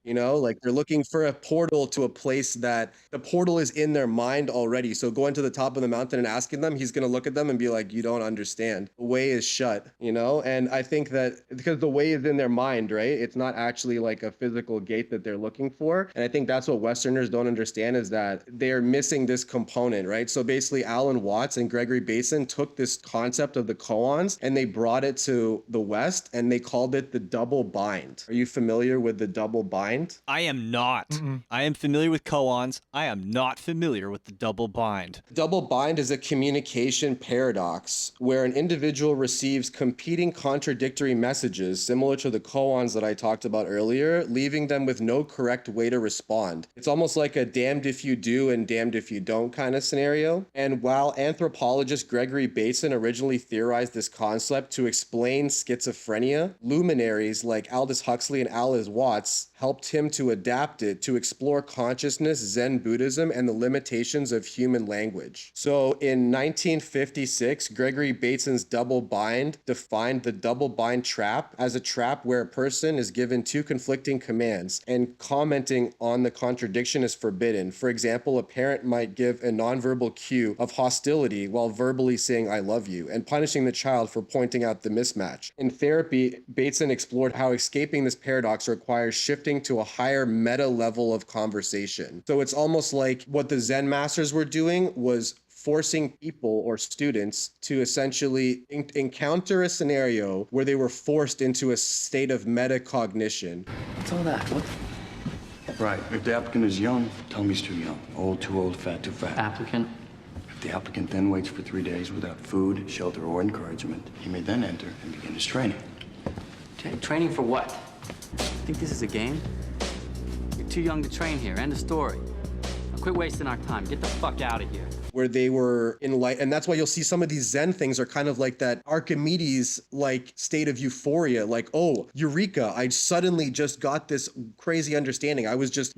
Like they're looking for a portal to a place that the portal is in their mind already. So going to the top of the mountain and asking them, he's going to look at them and be like, you don't understand. The way is shut, And I think that because the way is in their mind, right? It's not actually like a physical gate that they're looking for. And I think that's what Westerners don't understand is that they're missing this component, right? So basically Alan Watts and Gregory Bateson took this concept of the koans and they brought it to the West and they called it the double bind. Are you familiar with the double bind? I am not. Mm-mm. I am familiar with koans. I am not familiar with the double bind. Double bind is a communication paradox where an individual receives competing contradictory messages similar to the koans that I talked about earlier, leaving them with no correct way to respond. It's almost like a damned if you do and damned if you don't kind of scenario. And while anthropologist Gregory Bateson originally theorized this concept to explain schizophrenia, luminaries like Aldous Huxley and Alice Watts helped him to adapt it to explore consciousness, Zen Buddhism, and the limitations of human language. So in 1956, Gregory Bateson's double bind defined the double bind trap as a trap where a person is given two conflicting commands and commenting on the contradiction is forbidden. For example, a parent might give a nonverbal cue of hostility while verbally saying, I love you, and punishing the child for pointing out the mismatch. In therapy, Bateson explored how escaping this paradox requires shifting to a higher meta level of conversation. So it's almost like what the Zen masters were doing was forcing people or students to essentially encounter a scenario where they were forced into a state of metacognition. What's all that? What? Right. If the applicant is young, tell me he's too young. Old, too old, fat, too fat. Applicant? The applicant then waits for 3 days without food, shelter, or encouragement. He may then enter and begin his training. Training for what? Think this is a game? You're too young to train here. End of story. Now quit wasting our time. Get the fuck out of here. Where they were in light, and that's why you'll see some of these Zen things are kind of like that Archimedes like state of euphoria, like, oh, eureka, I suddenly just got this crazy understanding. I was just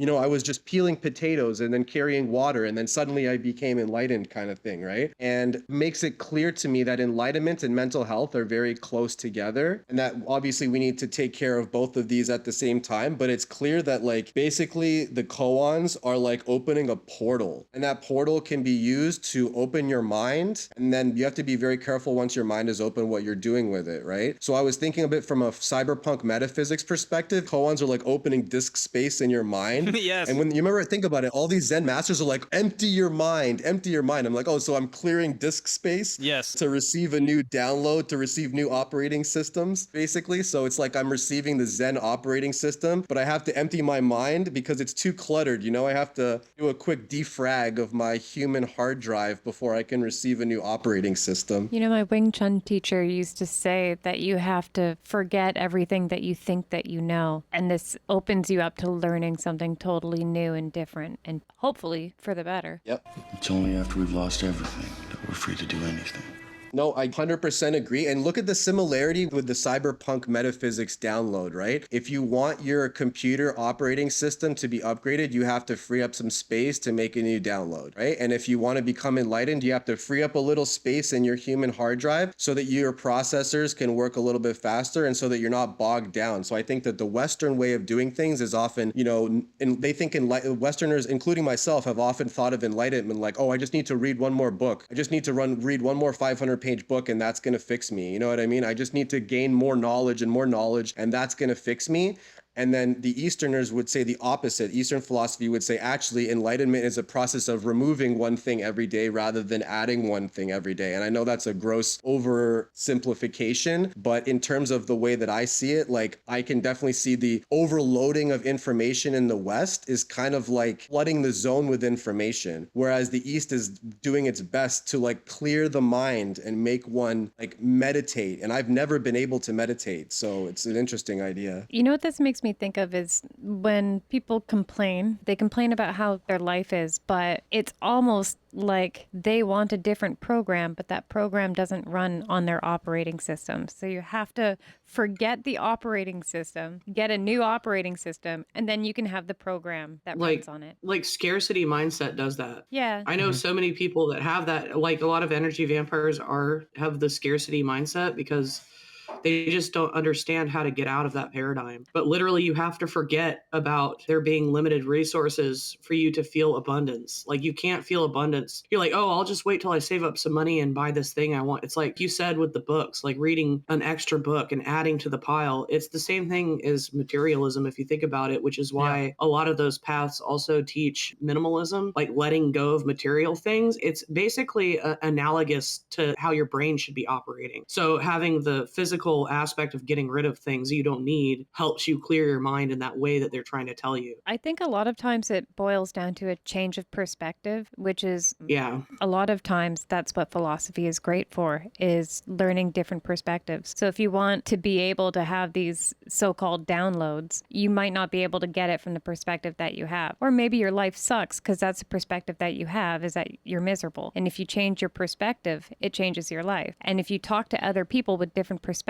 peeling potatoes and then carrying water, and then suddenly I became enlightened, kind of thing, right? And makes it clear to me that enlightenment and mental health are very close together, and that obviously we need to take care of both of these at the same time. But it's clear that like basically the koans are like opening a portal, and that portal can be used to open your mind, and then you have to be very careful once your mind is open what you're doing with it, right? So I was thinking a bit from a cyberpunk metaphysics perspective. Koans are like opening disk space in your mind. Yes. And when you remember, think about it, all these Zen masters are like, empty your mind, empty your mind. I'm like, oh, so I'm clearing disk space Yes. to receive a new download, to receive new operating systems, basically. So it's like I'm receiving the Zen operating system, but I have to empty my mind because it's too cluttered. You know, I have to do a quick defrag of my human hard drive before I can receive a new operating system. You know, my Wing Chun teacher used to say that you have to forget everything that you think that you know. And this opens you up to learning something totally new and different, and hopefully for the better. Yep. It's only after we've lost everything that we're free to do anything. No, I 100% agree. And look at the similarity with the Cyberpunk Metaphysics download, right? If you want your computer operating system to be upgraded, you have to free up some space to make a new download, right? And if you want to become enlightened, you have to free up a little space in your human hard drive so that your processors can work a little bit faster and so that you're not bogged down. So I think that the Western way of doing things is often, you know, and they think Westerners, including myself, have often thought of enlightenment like, oh, I just need to read one more book. I just need to read one more 500-page book and that's going to fix me. You know what I mean? I just need to gain more knowledge and that's going to fix me. And then the Easterners would say the opposite. Eastern philosophy would say, actually, enlightenment is a process of removing one thing every day rather than adding one thing every day. And I know that's a gross oversimplification, but in terms of the way that I see it, like I can definitely see the overloading of information in the West is kind of like flooding the zone with information, whereas the East is doing its best to like clear the mind and make one like meditate. And I've never been able to meditate, so it's an interesting idea. You know what this makes me think of is when people complain, they complain about how their life is, but it's almost like they want a different program, but that program doesn't run on their operating system. So you have to forget the operating system, get a new operating system, and then you can have the program that runs on it. Like scarcity mindset does that. Yeah. I know so many people that have that, like a lot of energy vampires have the scarcity mindset because they just don't understand how to get out of that paradigm. But literally, you have to forget about there being limited resources for you to feel abundance. Like, you can't feel abundance. You're like, oh, I'll just wait till I save up some money and buy this thing I want. It's like you said with the books, like reading an extra book and adding to the pile. It's the same thing as materialism, if you think about it, which is why a lot of those paths also teach minimalism, like letting go of material things. It's basically analogous to how your brain should be operating. So having the physical aspect of getting rid of things you don't need helps you clear your mind in that way that they're trying to tell you. I think a lot of times it boils down to a change of perspective, which is a lot of times that's what philosophy is great for, is learning different perspectives. So if you want to be able to have these so-called downloads, you might not be able to get it from the perspective that you have. Or maybe your life sucks because that's the perspective that you have, is that you're miserable. And if you change your perspective, it changes your life. And if you talk to other people with different perspectives,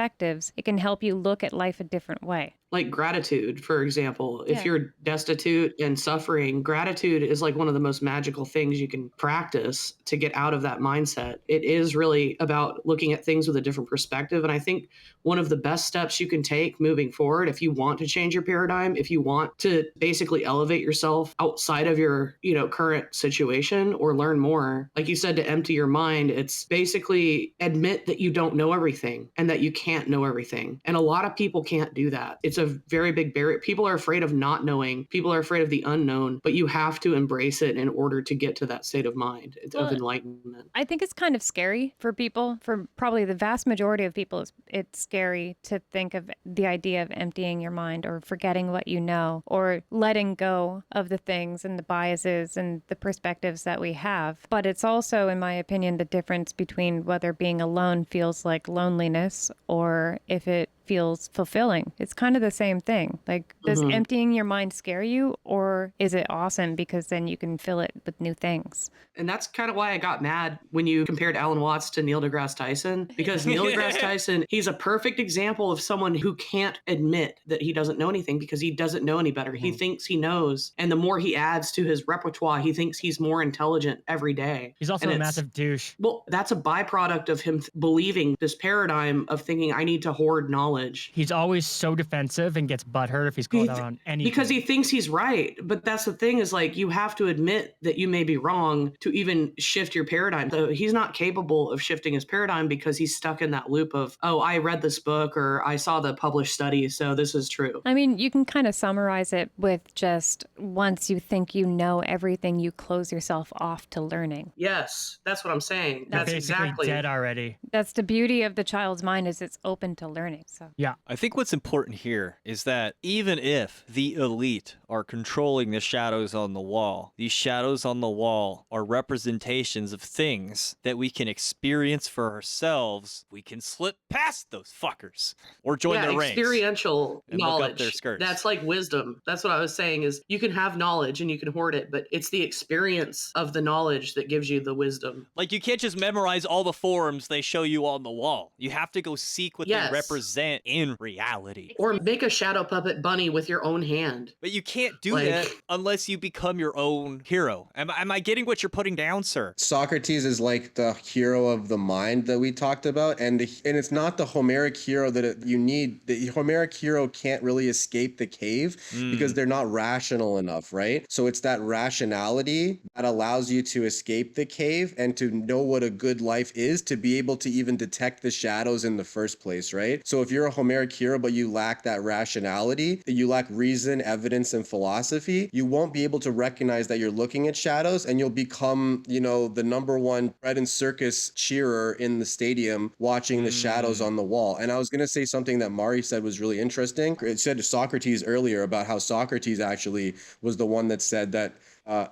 it can help you look at life a different way. Like gratitude, for example. If you're destitute and suffering, gratitude is like one of the most magical things you can practice to get out of that mindset. It is really about looking at things with a different perspective. And I think one of the best steps you can take moving forward, if you want to change your paradigm, if you want to basically elevate yourself outside of your, current situation or learn more, like you said, to empty your mind, it's basically admit that you don't know everything and that you can't know everything. And a lot of people can't do that. It's It's a very big barrier. People are afraid of not knowing. People are afraid of the unknown, but you have to embrace it in order to get to that state of mind of enlightenment. I think it's kind of scary for people. For probably the vast majority of people, it's scary to think of the idea of emptying your mind or forgetting what you know or letting go of the things and the biases and the perspectives that we have. But it's also, in my opinion, the difference between whether being alone feels like loneliness or if it feels fulfilling. It's kind of the same thing. Like, does emptying your mind scare you, or is it awesome because then you can fill it with new things? And that's kind of why I got mad when you compared Alan Watts to Neil deGrasse Tyson, because Neil deGrasse Tyson, he's a perfect example of someone who can't admit that he doesn't know anything because he doesn't know any better. He thinks he knows. And the more he adds to his repertoire, he thinks he's more intelligent every day. He's also a massive douche. Well, that's a byproduct of him believing this paradigm of thinking, I need to hoard knowledge. He's always so defensive and gets butthurt if he's called out on anything. Because he thinks he's right. But that's the thing is, like, you have to admit that you may be wrong to even shift your paradigm. So he's not capable of shifting his paradigm because he's stuck in that loop of, oh, I read this book or I saw the published study, so this is true. I mean, you can kind of summarize it with just once you think you know everything, you close yourself off to learning. Yes, that's what I'm saying. You're That's basically exactly dead already. That's the beauty of the child's mind, is it's open to learning. So Yeah. I think what's important here is that even if the elite are controlling the shadows on the wall, these shadows on the wall are representations of things that we can experience for ourselves. We can slip past those fuckers or join their ranks. Experiential and look up knowledge. their skirts. That's like wisdom. That's what I was saying is you can have knowledge and you can hoard it, but it's the experience of the knowledge that gives you the wisdom. Like, you can't just memorize all the forms they show you on the wall. You have to go seek what Yes. they represent in reality. Or make a shadow puppet bunny with your own hand. But you can't do Like- that unless you become your own hero. Am I getting what you're putting down, sir? Socrates is like the hero of the mind that we talked about, and it's not the Homeric hero that you need. The Homeric hero can't really escape the cave because they're not rational enough, right? So it's that rationality that allows you to escape the cave and to know what a good life is, to be able to even detect the shadows in the first place, right? So if you're a Homeric hero but you lack that rationality, you lack reason, evidence, and philosophy, you won't be able to recognize that you're looking at shadows, and you'll become, the number one bread and circus cheerer in the stadium watching the shadows on the wall. And I was going to say something that Mari said was really interesting. It said to Socrates earlier about how Socrates actually was the one that said that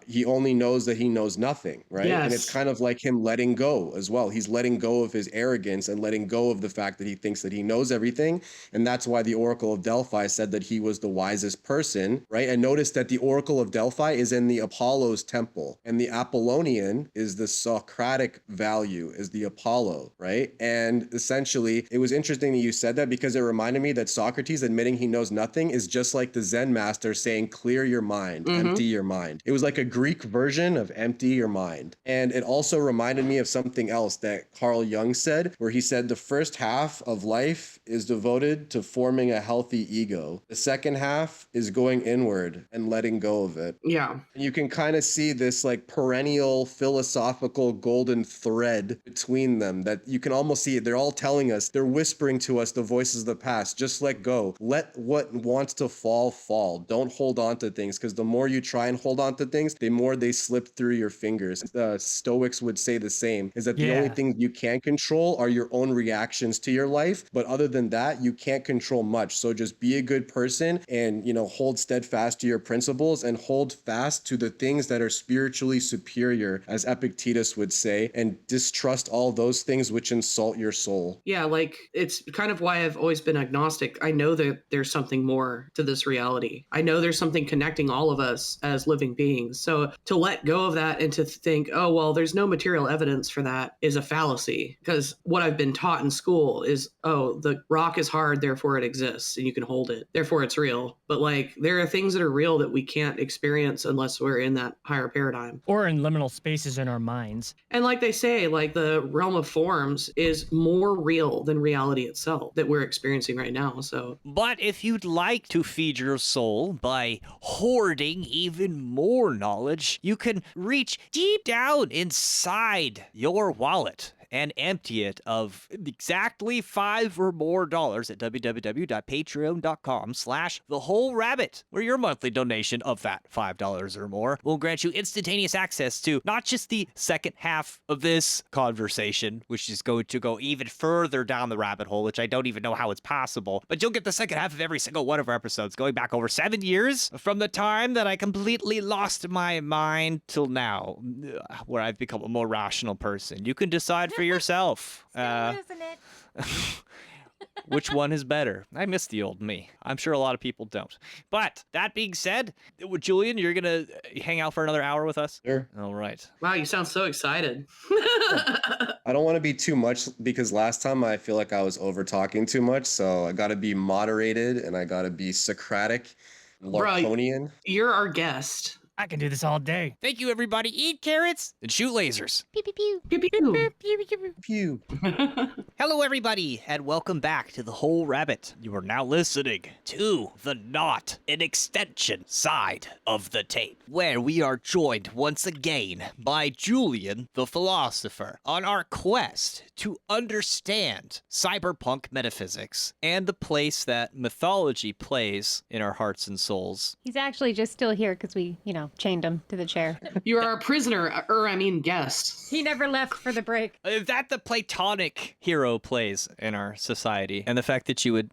he only knows that he knows nothing, right? Yes. And it's kind of like him letting go as well. He's letting go of his arrogance and letting go of the fact that he thinks that he knows everything. And that's why the Oracle of Delphi said that he was the wisest person, right? And notice that the Oracle of Delphi is in the Apollo's temple, and the Apollonian is the Socratic value, is the Apollo, right? And essentially, it was interesting that you said that because it reminded me that Socrates admitting he knows nothing is just like the Zen master saying, clear your mind, empty your mind. It was like a Greek version of empty your mind. And it also reminded me of something else that Carl Jung said, where he said the first half of life is devoted to forming a healthy ego. The second half is going inward and letting go of it. Yeah. And you can kind of see this like perennial philosophical golden thread between them that you can almost see it. They're all telling us, they're whispering to us the voices of the past. Just let go. Let what wants to fall, fall. Don't hold on to things, because the more you try and hold on to things, the more they slip through your fingers. The Stoics would say the same, is that the only things you can control are your own reactions to your life. But other than that, you can't control much. So just be a good person and, hold steadfast to your principles and hold fast to the things that are spiritually superior, as Epictetus would say, and distrust all those things which insult your soul. Yeah, like it's kind of why I've always been agnostic. I know that there's something more to this reality. I know there's something connecting all of us as living beings. So to let go of that and to think, oh, well, there's no material evidence for that is a fallacy. Because what I've been taught in school is, oh, the rock is hard, therefore it exists and you can hold it. Therefore it's real. But like there are things that are real that we can't experience unless we're in that higher paradigm. Or in liminal spaces in our minds. And like they say, like the realm of forms is more real than reality itself that we're experiencing right now. So, But if you'd like to feed your soul by hoarding even more knowledge, you can reach deep down inside your wallet and empty it of exactly $5 or more at www.patreon.com/thewholerabbit, where your monthly donation of that $5 or more will grant you instantaneous access to not just the second half of this conversation, which is going to go even further down the rabbit hole, which I don't even know how it's possible, but you'll get the second half of every single one of our episodes going back over 7 years from the time that I completely lost my mind till now, where I've become a more rational person. You can decide for yourself. Still losing it. Which one is better? I miss the old me. I'm sure a lot of people don't. But that being said, Julian, you're going to hang out for another hour with us? Sure. All right. Wow, you sound so excited. I don't want to be too much because last time I feel like I was over talking too much. So I got to be moderated and I got to be Socratic, Laconian. You're our guest. I can do this all day. Thank you, everybody. Eat carrots and shoot lasers. Pew pew pew. Pew, pew. Pew. Hello, everybody, and welcome back to The Whole Rabbit. You are now listening to the not an extension side of the tape, where we are joined once again by Julian the Philosopher on our quest to understand cyberpunk metaphysics and the place that mythology plays in our hearts and souls. He's actually just still here because we, chained him to the chair. You are a prisoner, guest. He never left for the break. That the Platonic hero plays in our society, and the fact that you would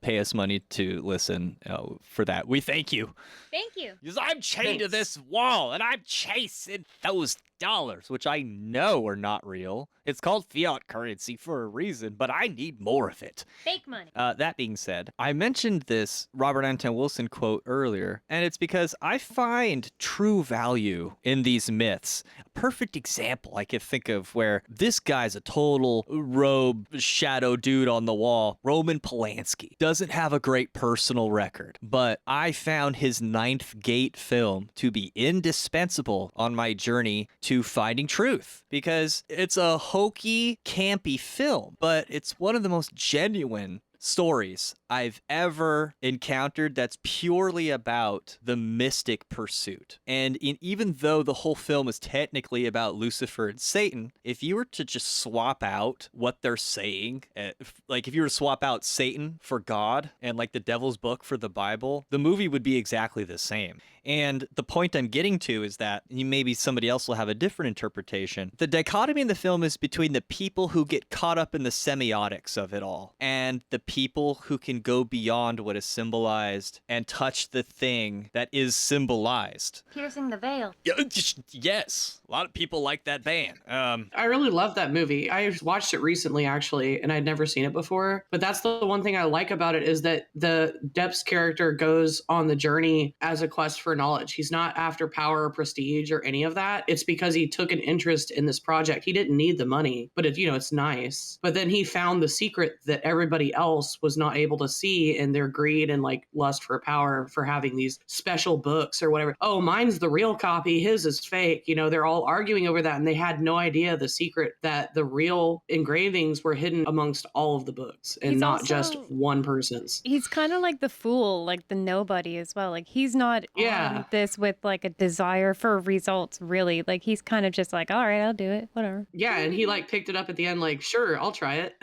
pay us money to listen for that, we thank you. Thank you. Because I'm chained to this wall, and I'm chasing those dollars, which I know are not real. It's called fiat currency for a reason, but I need more of it. Fake money. That being said, I mentioned this Robert Anton Wilson quote earlier, and it's because I find true value in these myths. A perfect example I could think of where this guy's a total robe shadow dude on the wall. Roman Polanski doesn't have a great personal record, but I found his Ninth Gate film to be indispensable on my journey to finding truth, because it's a hokey, campy film, but it's one of the most genuine stories I've ever encountered that's purely about the mystic pursuit. And even though the whole film is technically about Lucifer and Satan, if you were to just swap out what they're saying, like if you were to swap out Satan for God and like the devil's book for the Bible, the movie would be exactly the same. And the point I'm getting to is that maybe somebody else will have a different interpretation. The dichotomy in the film is between the people who get caught up in the semiotics of it all and the people who can go beyond what is symbolized and touch the thing that is symbolized. Piercing the veil. Yes, a lot of people like that band. I really love that movie. I watched it recently, actually, and I'd never seen it before. But that's the one thing I like about it is that the Depp's character goes on the journey as a quest for knowledge. He's not after power or prestige or any of that. It's because he took an interest in this project. He didn't need the money, but it's nice. But then he found the secret that everybody else was not able to see in their greed and like lust for power for having these special books or whatever. Oh, mine's the real copy. His is fake. They're all arguing over that. And they had no idea the secret that the real engravings were hidden amongst all of the books and He's not also- just one person's. He's kind of like the fool, like the nobody as well. Like he's not on this with like a desire for results, really. Like he's kind of just like, all right, I'll do it, whatever. Yeah, and he like picked it up at the end like, sure, I'll try it.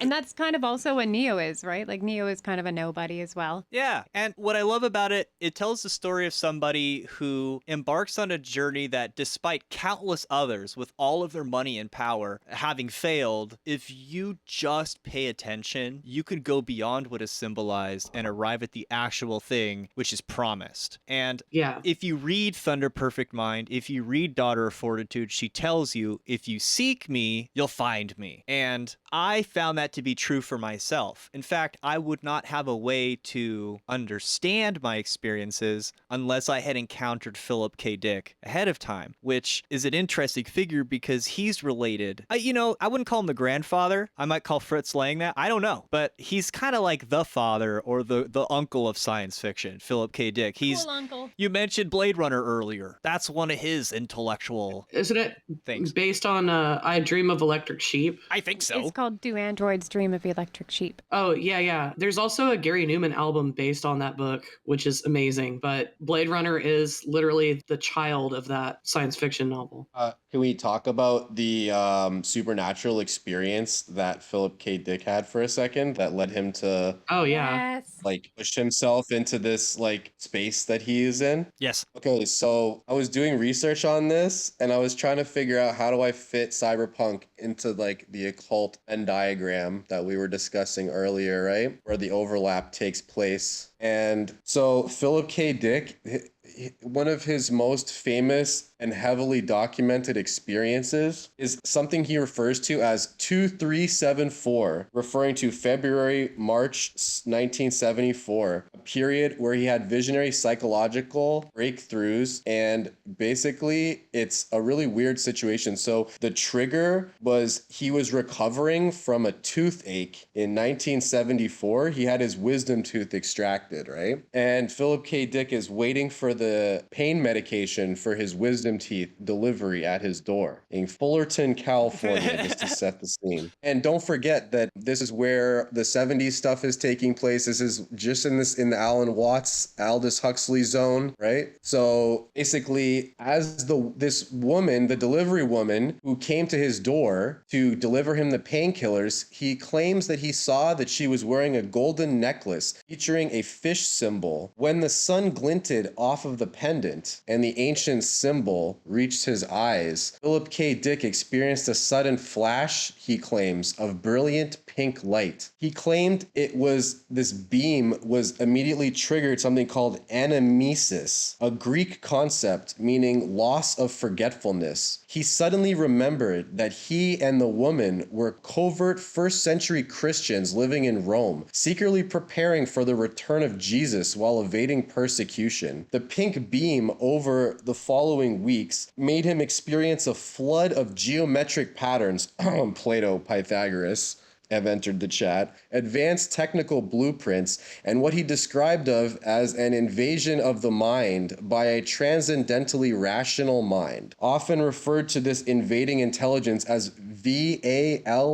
And that's kind of also what Neo is, right? Like Neo is kind of a nobody as well. Yeah, and what I love about it, it tells the story of somebody who embarks on a journey that despite countless others with all of their money and power having failed, if you just pay attention, you can go beyond what is symbolized and arrive at the actual thing which is promised. And Yeah. if you read Thunder Perfect Mind, if you read Daughter of Fortitude, she tells you, if you seek me, you'll find me. And I found that to be true for myself. In fact, I would not have a way to understand my experiences unless I had encountered Philip K. Dick ahead of time, which is an interesting figure because he's related. I wouldn't call him the grandfather. I might call Fritz Lang that. I don't know. But he's kind of like the father or the uncle of science fiction, Philip K. Dick. He's Cool uncle. You mentioned Blade Runner earlier. That's one of his intellectual Isn't it things. based on I Dream of Electric Sheep? I think so. It's called Do Androids Bard's Dream of Electric Sheep. Oh, yeah. There's also a Gary Newman album based on that book, which is amazing. But Blade Runner is literally the child of that science fiction novel. Can we talk about the supernatural experience that Philip K. Dick had for a second that led him to Oh, yeah. Yes. like push himself into this like space that he is in? Yes. Okay, so I was doing research on this and I was trying to figure out how do I fit cyberpunk into like the occult Venn diagram that we were discussing earlier, right? Where the overlap takes place. And so Philip K. Dick, one of his most famous and heavily documented experiences is something he refers to as 2374, referring to March 1974, a period where he had visionary psychological breakthroughs. And basically, it's a really weird situation. So the trigger was he was recovering from a toothache in 1974. He had his wisdom tooth extracted, right? And Philip K. Dick is waiting for the pain medication for his wisdom teeth delivery at his door in Fullerton, California, just to set the scene. And don't forget that this is where the 70s stuff is taking place. This is just in the Alan Watts, Aldous Huxley zone, right? So basically, as this woman, the delivery woman who came to his door to deliver him the painkillers, he claims that he saw that she was wearing a golden necklace featuring a fish symbol. When the sun glinted off of the pendant and the ancient symbol reached his eyes, Philip K. Dick experienced a sudden flash, he claims, of brilliant pink light. He claimed this beam was immediately triggered something called anamnesis, a Greek concept meaning loss of forgetfulness. He suddenly remembered that he and the woman were covert first century Christians living in Rome, secretly preparing for the return of Jesus while evading persecution. The pink beam over the following weeks made him experience a flood of geometric patterns. Plato, Pythagoras have entered the chat, advanced technical blueprints, and what he described of as an invasion of the mind by a transcendentally rational mind, often referred to this invading intelligence as VALIS,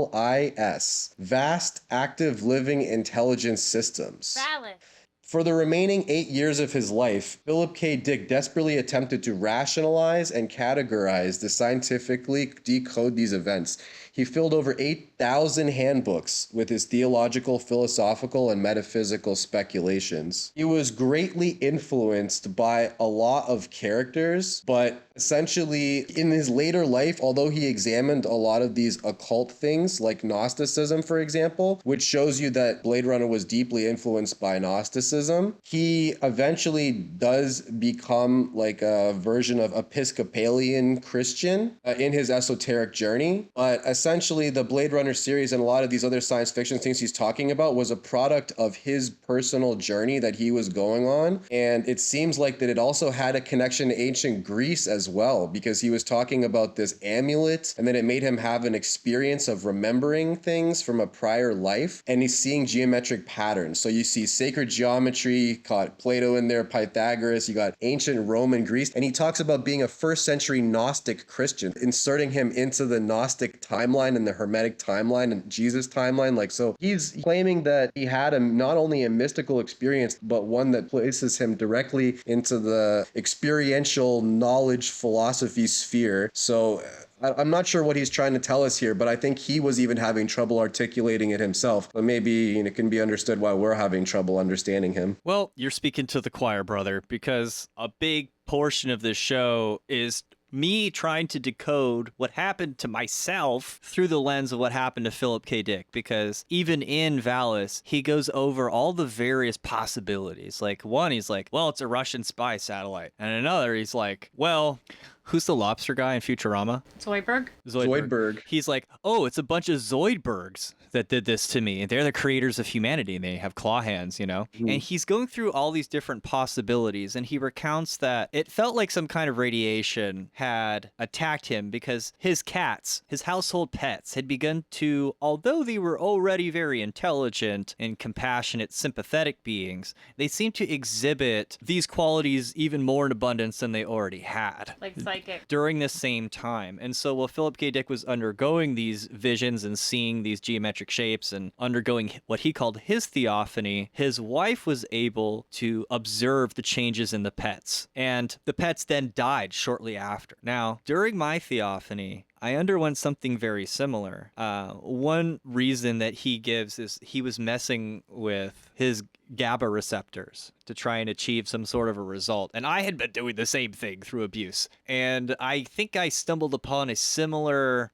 vast active living intelligence systems. Valid. For the remaining 8 years of his life, Philip K. Dick desperately attempted to rationalize and categorize to scientifically decode these events. He filled over 8,000 handbooks with his theological, philosophical, and metaphysical speculations. He was greatly influenced by a lot of characters, but essentially in his later life, although he examined a lot of these occult things like Gnosticism, for example, which shows you that Blade Runner was deeply influenced by Gnosticism, he eventually does become like a version of Episcopalian Christian in his esoteric journey. But essentially, the Blade Runner series and a lot of these other science fiction things he's talking about was a product of his personal journey that he was going on. And it seems like that it also had a connection to ancient Greece as well, because he was talking about this amulet, and then it made him have an experience of remembering things from a prior life, and he's seeing geometric patterns. So you see sacred geometry, caught Plato in there, Pythagoras, you got ancient Roman Greece, and he talks about being a first century Gnostic Christian, inserting him into the Gnostic timeline and the Hermetic timeline and Jesus timeline. Like, so he's claiming that he had not only a mystical experience, but one that places him directly into the experiential knowledge philosophy sphere. So I'm not sure what he's trying to tell us here, but I think he was even having trouble articulating it himself. But maybe it can be understood why we're having trouble understanding him. Well, you're speaking to the choir, brother, because a big portion of this show is me trying to decode what happened to myself through the lens of what happened to Philip K. Dick, because even in Valis, he goes over all the various possibilities. Like one, he's like, well, it's a Russian spy satellite. And another, he's like, well, who's the lobster guy in Futurama? Zoidberg? Zoidberg. He's like, oh, it's a bunch of Zoidbergs that did this to me. And they're the creators of humanity, and they have claw hands, you know? And he's going through all these different possibilities, and he recounts that it felt like some kind of radiation had attacked him because his cats, his household pets, had begun to, although they were already very intelligent and compassionate, sympathetic beings, they seemed to exhibit these qualities even more in abundance than they already had. Like psychic. during the same time. And so while Philip K. Dick was undergoing these visions and seeing these geometric shapes and undergoing what he called his theophany, his wife was able to observe the changes in the pets. And the pets then died shortly after. Now, during my theophany, I underwent something very similar. One reason that he gives is he was messing with his GABA receptors to try and achieve some sort of a result. And I had been doing the same thing through abuse. And I think I stumbled upon a similar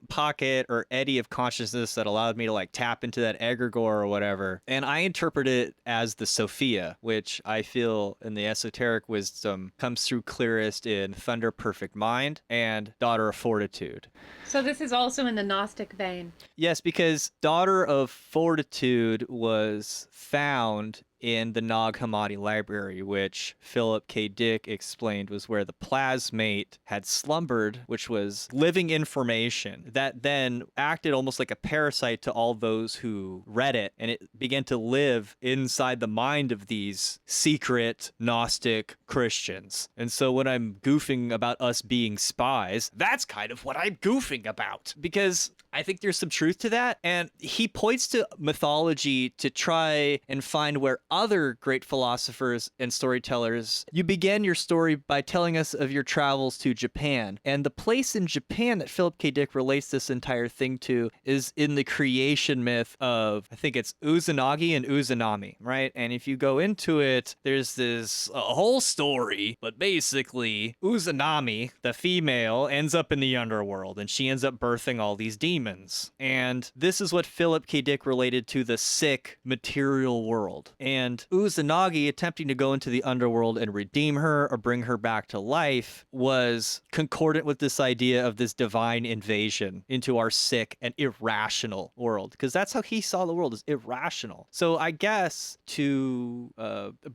pocket or eddy of consciousness that allowed me to like tap into that egregore or whatever. And I interpret it as the Sophia, which I feel in the esoteric wisdom comes through clearest in Thunder Perfect Mind and Daughter of Fortitude. So this is also in the Gnostic vein. Yes, because Daughter of Fortitude was found in the Nag Hammadi library, which Philip K. Dick explained was where the plasmate had slumbered, which was living information that then acted almost like a parasite to all those who read it, and it began to live inside the mind of these secret Gnostic Christians. And so when I'm goofing about us being spies, that's kind of what I'm goofing about, because I think there's some truth to that. And he points to mythology to try and find where other great philosophers and storytellers, you began your story by telling us of your travels to Japan. And the place in Japan that Philip K. Dick relates this entire thing to is in the creation myth of, I think it's Uzanagi and Uzanami, right? And if you go into it, there's this whole story, but basically Uzanami, the female, ends up in the underworld and she ends up birthing all these demons. And this is what Philip K. Dick related to the sick material world. And Uzanagi attempting to go into the underworld and redeem her or bring her back to life was concordant with this idea of this divine invasion into our sick and irrational world, because that's how he saw the world, as irrational. So I guess to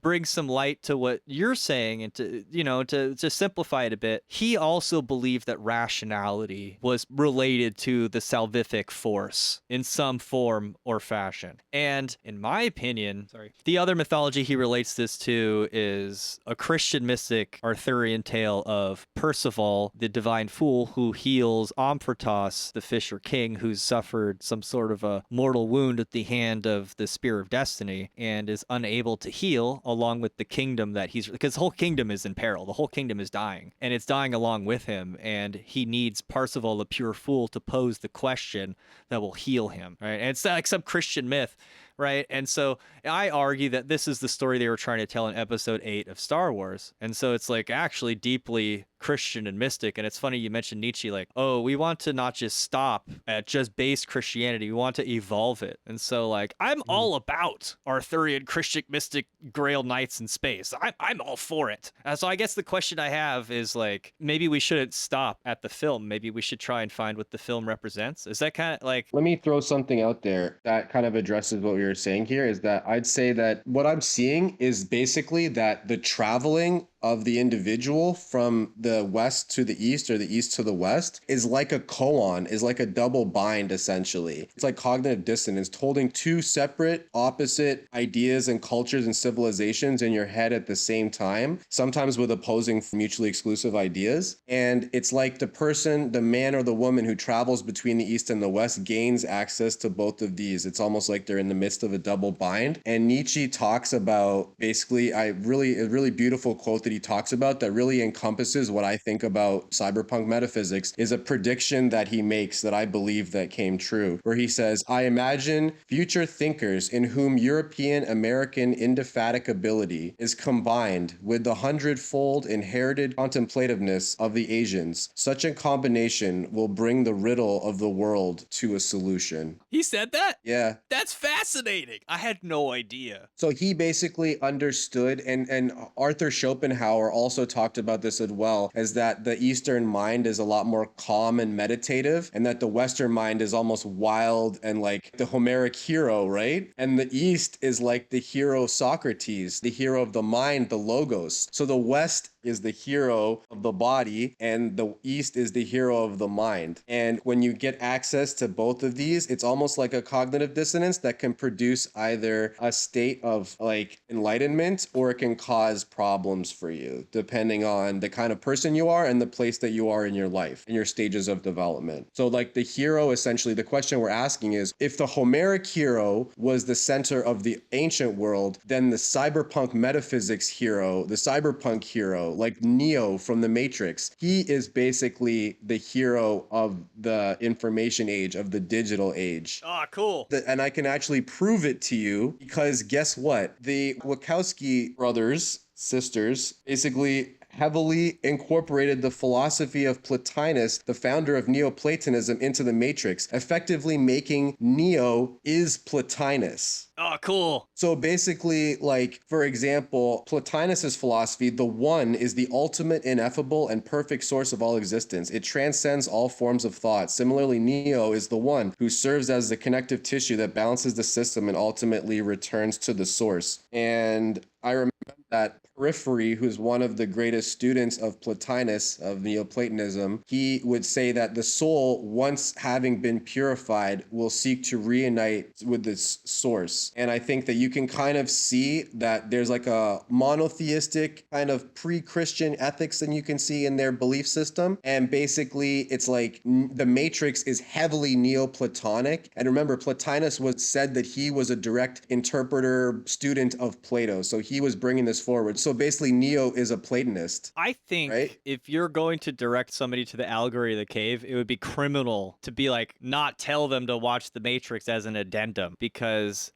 bring some light to what you're saying and to simplify it a bit, he also believed that rationality was related to the salvific force in some form or fashion. And in my opinion, the other mythology he relates this to is a Christian mystic Arthurian tale of Percival, the divine fool who heals Amfortas, the Fisher King, who's suffered some sort of a mortal wound at the hand of the Spear of Destiny and is unable to heal, along with the kingdom that because the whole kingdom is in peril. The whole kingdom is dying, and it's dying along with him, and he needs Percival, the pure fool, to pose the question that will heal him, right? And it's like some Christian myth, right? And so I argue that this is the story they were trying to tell in episode 8 of Star Wars. And so it's like actually deeply Christian and mystic. And it's funny you mentioned Nietzsche, like, oh, we want to not just stop at just base Christianity, we want to evolve it. And so like I'm all about Arthurian Christian mystic Grail Knights in space. I'm all for it. So I guess the question I have is like, maybe we shouldn't stop at the film. Maybe we should try and find what the film represents. Is that kind of like... Let me throw something out there that kind of addresses what we were saying here, is that I'd say that what I'm seeing is basically that the traveling of the individual from the west to the east or the east to the west is like a koan, is like a double bind essentially. It's like cognitive dissonance, holding two separate opposite ideas and cultures and civilizations in your head at the same time, sometimes with opposing mutually exclusive ideas. And it's like the person, the man or the woman who travels between the east and the west gains access to both of these. It's almost like they're in the midst of a double bind. And Nietzsche talks about basically a really beautiful quote that he talks about that really encompasses what I think about cyberpunk metaphysics, is a prediction that he makes that I believe that came true, where he says, I imagine future thinkers in whom European American indefatigability is combined with the 100-fold inherited contemplativeness of the Asians. Such a combination will bring the riddle of the world to a solution. He said that? Yeah. That's fascinating. I had no idea. So he basically understood, and Arthur Schopenhauer also talked about this as well, as that the Eastern mind is a lot more calm and meditative, and that the Western mind is almost wild and like the Homeric hero, right? And the East is like the hero Socrates, the hero of the mind, the logos. So the West is the hero of the body and the East is the hero of the mind. And when you get access to both of these, it's almost like a cognitive dissonance that can produce either a state of like enlightenment or it can cause problems for you, depending on the kind of person you are and the place that you are in your life, in your stages of development. So like the hero, essentially, the question we're asking is, if the Homeric hero was the center of the ancient world, then the cyberpunk metaphysics hero, the cyberpunk hero, like Neo from the Matrix, he is basically the hero of the information age, of the digital age. Ah, cool. And I can actually prove it to you because guess what? The Wachowski brothers, sisters, basically heavily incorporated the philosophy of Plotinus, the founder of Neoplatonism, into the Matrix, effectively making Neo is Plotinus. Oh, cool. So basically, like, for example, Plotinus's philosophy, the one is the ultimate, ineffable, and perfect source of all existence. It transcends all forms of thought. Similarly, Neo is the one who serves as the connective tissue that balances the system and ultimately returns to the source. And I remember that Periphery, who's one of the greatest students of Plotinus, of Neoplatonism, he would say that the soul, once having been purified, will seek to reunite with this source. And I think that you can kind of see that there's like a monotheistic kind of pre-Christian ethics that you can see in their belief system. And basically, it's like the Matrix is heavily Neoplatonic. And remember, Plotinus was said that he was a direct interpreter student of Plato. So he was bringing this forward. So basically, Neo is a Platonist. I think right? if you're going to direct somebody to the allegory of the cave, it would be criminal to be like, not tell them to watch The Matrix as an addendum, because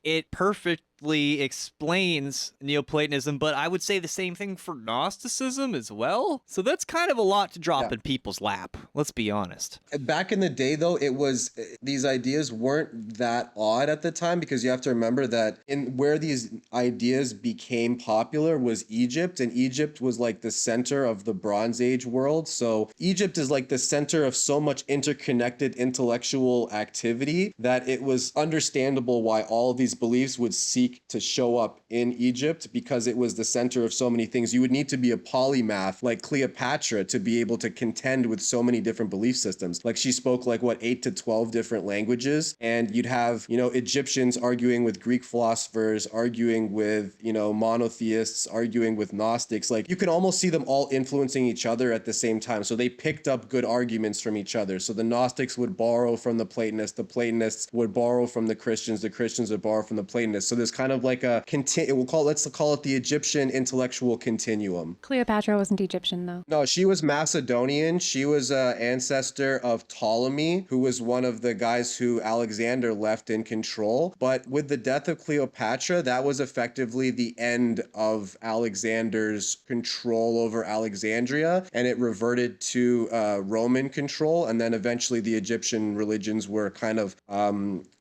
it perfectly explains Neoplatonism, but I would say the same thing for Gnosticism as well. So that's kind of a lot to drop in people's lap. Let's be honest. Back in the day, though, it was, these ideas weren't that odd at the time, because you have to remember that in where these ideas became popular was Egypt, and Egypt was like the center of the Bronze Age world. So Egypt is like the center of so much interconnected intellectual activity that it was understandable why all of these beliefs would seek to show up in Egypt, because it was the center of so many things. You would need to be a polymath like Cleopatra to be able to contend with so many different belief systems. Like she spoke like 8 to 12 different languages, and you'd have, Egyptians arguing with Greek philosophers, arguing with, monotheists, arguing with Gnostics. Like you can almost see them all influencing each other at the same time. So they picked up good arguments from each other. So the Gnostics would borrow from the Platonists would borrow from the Christians would borrow from the Platonists. So there's kind of like a let's call it the Egyptian intellectual continuum. Cleopatra wasn't Egyptian, though. No, she was Macedonian. She was an ancestor of Ptolemy, who was one of the guys who Alexander left in control. But with the death of Cleopatra, that was effectively the end of Alexander's control over Alexandria, and it reverted to Roman control. And then eventually the Egyptian religions were kind of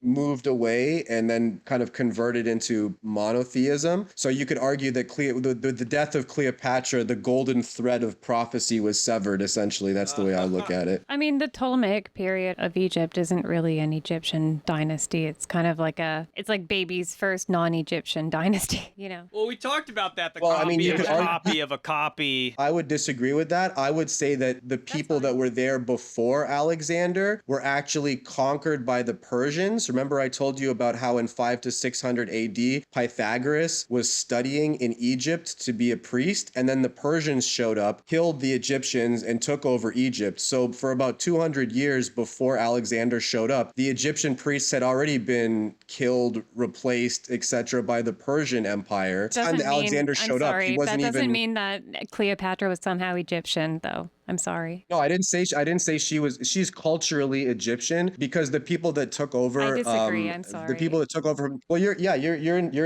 moved away and then kind of converted into monotheism. So you could argue that the death of Cleopatra, the golden thread of prophecy was severed, essentially. That's the way I look at it. I mean, the Ptolemaic period of Egypt isn't really an Egyptian dynasty. It's kind of like it's like baby's first non-Egyptian dynasty, Well, we talked about that. You could Copy of a copy. I would disagree with that. I would say that the people that were there before Alexander were actually conquered by the Persians. Remember, I told you about how in 5 to 600 AD, Pythagoras was studying in Egypt to be a priest, and then the Persians showed up, killed the Egyptians, and took over Egypt. So for about 200 years before Alexander showed up, the Egyptian priests had already been killed, replaced, etc. by the Persian Empire. By the time that Alexander showed up, he wasn't even... That doesn't mean that Cleopatra was somehow Egyptian, though. I'm sorry. No, I didn't say she was. She's culturally Egyptian, because the people that took over. I disagree. I'm sorry. The people that took over. Well, you're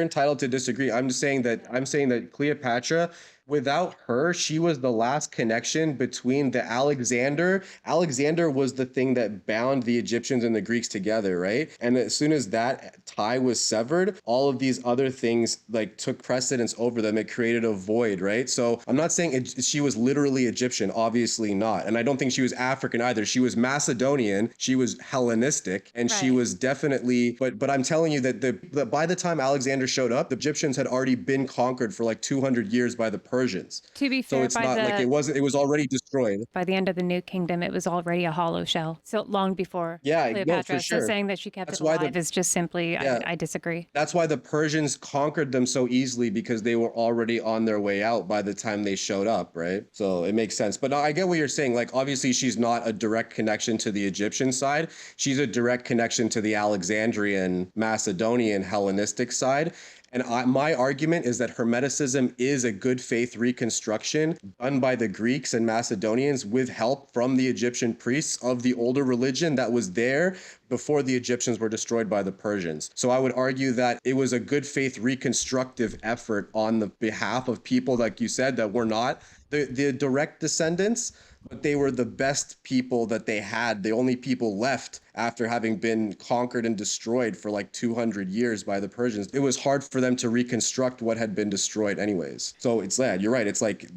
entitled to disagree. I'm saying that Cleopatra, without her, she was the last connection between the Alexander. Alexander was the thing that bound the Egyptians and the Greeks together, right? And as soon as that tie was severed, all of these other things like took precedence over them. It created a void, right? So I'm not saying she was literally Egyptian, obviously not. And I don't think she was African either. She was Macedonian, she was Hellenistic, and she was definitely, but I'm telling you that by the time Alexander showed up, the Egyptians had already been conquered for like 200 years by the Persians. To be So fair, it's not like it was already destroyed. by the end of the New Kingdom, it was already a hollow shell. So long before Yeah, no, Cleopatra. for So sure. saying that she kept That's it why alive is just simply, Yeah. I disagree. That's why the Persians conquered them so easily, because they were already on their way out by the time they showed up, right? So it makes sense. But no, I get what you're saying. Like, obviously, she's not a direct connection to the Egyptian side. She's a direct connection to the Alexandrian, Macedonian, Hellenistic side. And my argument is that Hermeticism is a good faith reconstruction done by the Greeks and Macedonians with help from the Egyptian priests of the older religion that was there before the Egyptians were destroyed by the Persians. So I would argue that it was a good faith reconstructive effort on the behalf of people, like you said, that were not the direct descendants, but they were the best people that they had, the only people left after having been conquered and destroyed for like 200 years by the Persians. It was hard for them to reconstruct what had been destroyed anyways. So it's you're right. It's like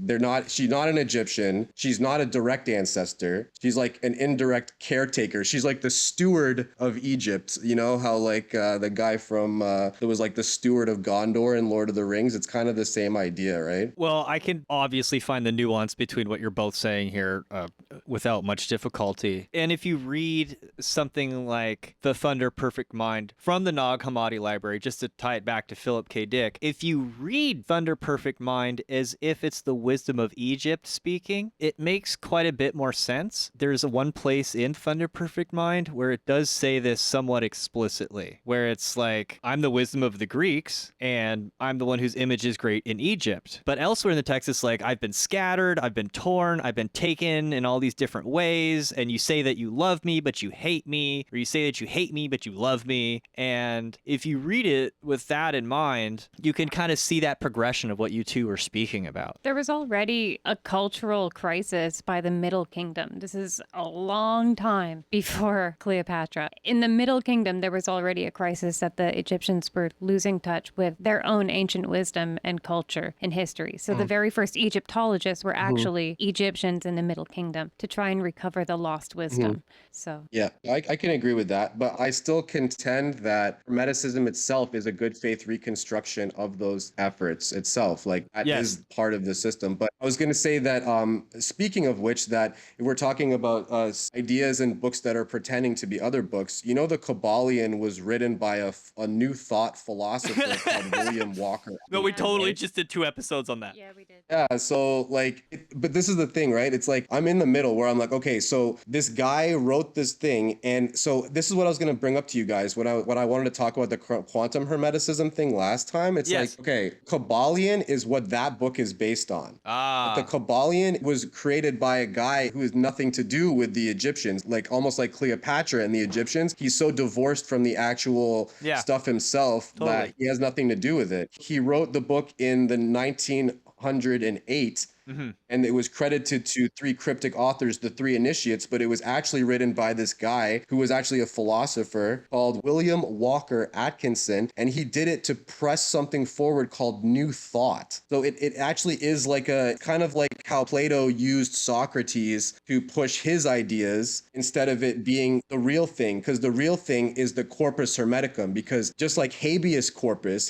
she's not an Egyptian. She's not a direct ancestor. She's like an indirect caretaker. She's like the steward of Egypt. You know how like the guy from, it was like the steward of Gondor in Lord of the Rings. It's kind of the same idea, right? Well, I can obviously find the nuance between what you're both saying here without much difficulty. And if you read something like The Thunder Perfect Mind from the Nag Hammadi library, just to tie it back to Philip K. Dick, if you read Thunder Perfect Mind as if it's the wisdom of Egypt speaking, it makes quite a bit more sense. There's one place in Thunder Perfect Mind where it does say this somewhat explicitly, where it's like, I'm the wisdom of the Greeks, and I'm the one whose image is great in Egypt. But elsewhere in the text, it's like, I've been scattered, I've been torn, I've been taken in all these different ways, and you say that you love me, but you hate me, or you say that you hate me, but you love me. And if you read it with that in mind, you can kind of see that progression of what you two were speaking about. There was already a cultural crisis by the Middle Kingdom. This is a long time before Cleopatra. In the Middle Kingdom, there was already a crisis that the Egyptians were losing touch with their own ancient wisdom and culture and history. So the very first Egyptologists were actually Egyptians in the Middle Kingdom to try and recover the lost wisdom. So Yeah, I can agree with that, but I still contend that Hermeticism itself is a good faith reconstruction of those efforts itself. Like that is part of the system. But I was going to say that, speaking of which, that if we're talking about ideas and books that are pretending to be other books, you know, the Kabbalion was written by a New Thought philosopher called William Walker. No, we totally just did 2 episodes on that. yeah, we did. Yeah, so like, but this is the thing, right? It's like I'm in the middle where I'm like, okay, so this guy wrote this thing, and so this is what I was going to bring up to you guys when I wanted to talk about the quantum hermeticism thing last time. It's like, okay, Kabbalion is what that book is based on. But the Kabbalion was created by a guy who has nothing to do with the Egyptians, like almost like Cleopatra and the Egyptians. He's so divorced from the actual stuff himself that he has nothing to do with it. He wrote the book in the 1908. And it was credited to 3 cryptic authors, the 3 initiates, but it was actually written by this guy who was actually a philosopher called William Walker Atkinson, and he did it to press something forward called New Thought. So it actually is like a kind of like how Plato used Socrates to push his ideas instead of it being the real thing, because the real thing is the corpus hermeticum, because just like habeas corpus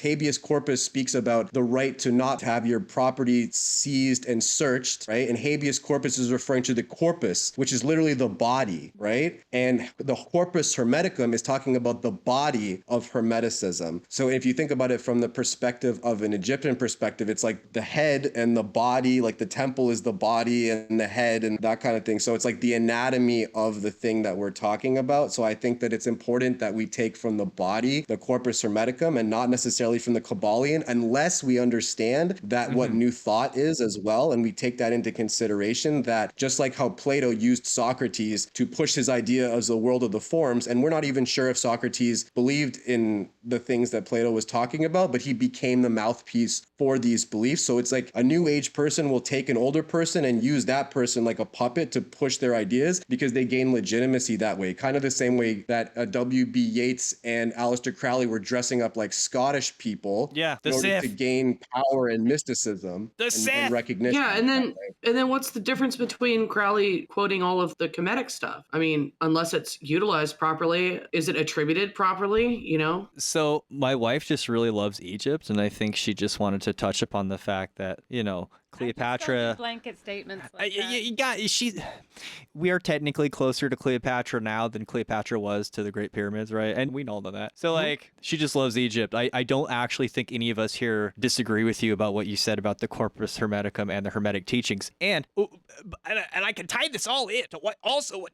speaks about the right to not have your property seized and searched, right? And habeas corpus is referring to the corpus, which is literally the body, right? And the corpus hermeticum is talking about the body of Hermeticism. So if you think about it from the perspective of an Egyptian perspective, it's like the head and the body, like the temple is the body and the head and that kind of thing. So it's like the anatomy of the thing that we're talking about. So I think that it's important that we take from the body, the corpus hermeticum, and not necessarily from the Kabbalion, unless we understand that what New Thought is as well. And we take that into consideration, that just like how Plato used Socrates to push his idea of the world of the forms, and we're not even sure if Socrates believed in the things that Plato was talking about, but he became the mouthpiece for these beliefs. So it's like a new age person will take an older older person and use that person like a puppet to push their ideas because they gain legitimacy that way. Kind of the same way that W.B. Yeats and Aleister Crowley were dressing up like Scottish people Yeah, the in order Sith. to gain power and mysticism The and Sith. recognition. Yeah, and then what's the difference between Crowley quoting all of the Kemetic stuff? I mean, unless it's utilized properly, is it attributed properly? You know? So my wife just really loves Egypt, and I think she just wanted to touch upon the fact that, Cleopatra. Blanket statements like We are technically closer to Cleopatra now than Cleopatra was to the Great Pyramids, right? And we all know that. So, she just loves Egypt. I don't actually think any of us here disagree with you about what you said about the Corpus Hermeticum and the Hermetic teachings. And I can tie this all in to what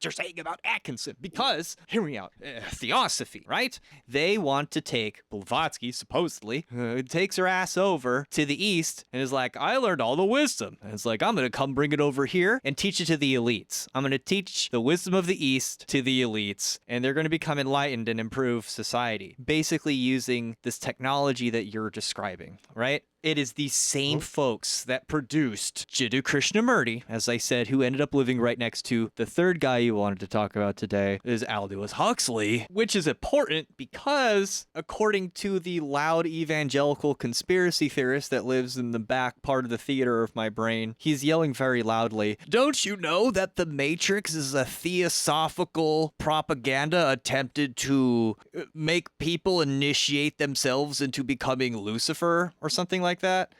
you're saying about Atkinson, because, hear me out, Theosophy, right? They want to take Blavatsky, supposedly, takes her ass over to the East and is like, I learned all the wisdom. And it's like, I'm going to come bring it over here and teach it to the elites. I'm going to teach the wisdom of the East to the elites, and they're going to become enlightened and improve society, basically using this technology that you're describing, right? It is the same folks that produced Jiddu Krishnamurti, as I said, who ended up living right next to the third guy you wanted to talk about today, is Aldous Huxley, which is important because, according to the loud evangelical conspiracy theorist that lives in the back part of the theater of my brain, he's yelling very loudly, don't you know that the Matrix is a theosophical propaganda attempted to make people initiate themselves into becoming Lucifer or something like that?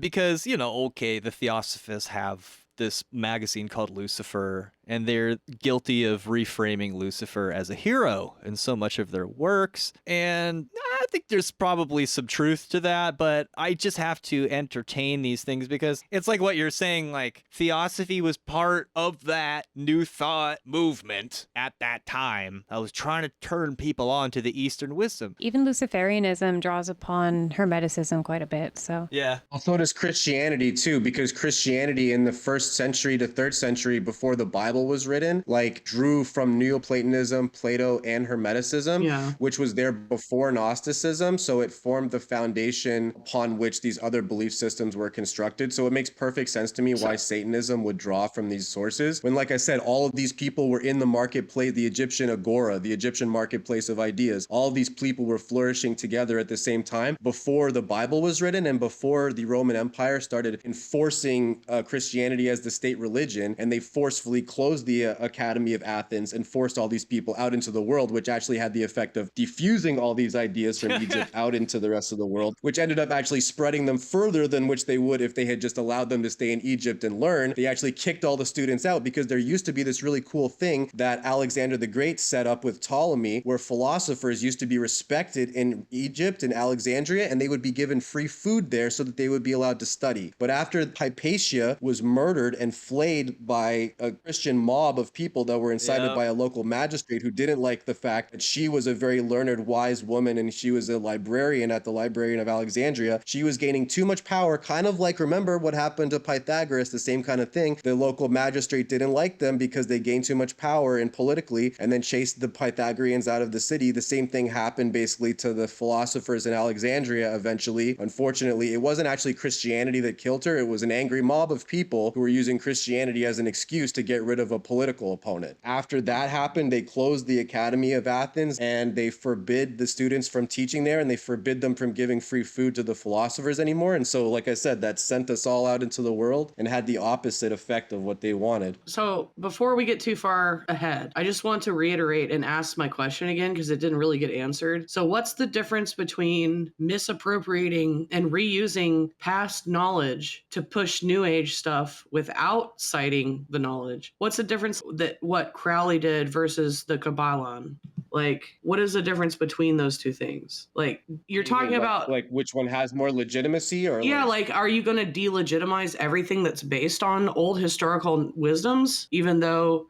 Because, the Theosophists have this magazine called Lucifer, and they're guilty of reframing Lucifer as a hero in so much of their works. And I think there's probably some truth to that, but I just have to entertain these things because it's like what you're saying, like Theosophy was part of that New Thought movement at that time. I was trying to turn people on to the Eastern wisdom. Even Luciferianism draws upon Hermeticism quite a bit, so. Yeah. So does Christianity too, because Christianity in the 1st century to 3rd century before the Bible was written, drew from Neoplatonism, Plato, and Hermeticism, which was there before Gnosticism. So it formed the foundation upon which these other belief systems were constructed. So it makes perfect sense to me why Satanism would draw from these sources. When, like I said, all of these people were in the marketplace, the Egyptian agora, the Egyptian marketplace of ideas. All of these people were flourishing together at the same time before the Bible was written and before the Roman Empire started enforcing Christianity as the state religion, and they forcefully closed the Academy of Athens and forced all these people out into the world, which actually had the effect of diffusing all these ideas from Egypt out into the rest of the world, which ended up actually spreading them further than which they would if they had just allowed them to stay in Egypt and learn. They actually kicked all the students out because there used to be this really cool thing that Alexander the Great set up with Ptolemy, where philosophers used to be respected in Egypt and Alexandria, and they would be given free food there so that they would be allowed to study. But after Hypatia was murdered and flayed by a Christian mob of people that were incited by a local magistrate who didn't like the fact that she was a very learned, wise woman and she was a librarian at the Librarian of Alexandria. She was gaining too much power, kind of like, remember what happened to Pythagoras, the same kind of thing. The local magistrate didn't like them because they gained too much power and politically and then chased the Pythagoreans out of the city. The same thing happened basically to the philosophers in Alexandria eventually. Unfortunately, it wasn't actually Christianity that killed her. It was an angry mob of people who were using Christianity as an excuse to get rid of a political opponent. After that happened, they closed the Academy of Athens and they forbid the students from teaching there and they forbid them from giving free food to the philosophers anymore. And so, like I said, that sent us all out into the world and had the opposite effect of what they wanted. So before we get too far ahead, I just want to reiterate and ask my question again because it didn't really get answered. So what's the difference between misappropriating and reusing past knowledge to push new age stuff without citing the knowledge? What's the difference that what Crowley did versus the Kabbalah? Like, what is the difference between those two things? Like, you're talking about like which one has more legitimacy, or are you going to delegitimize everything that's based on old historical wisdoms, even though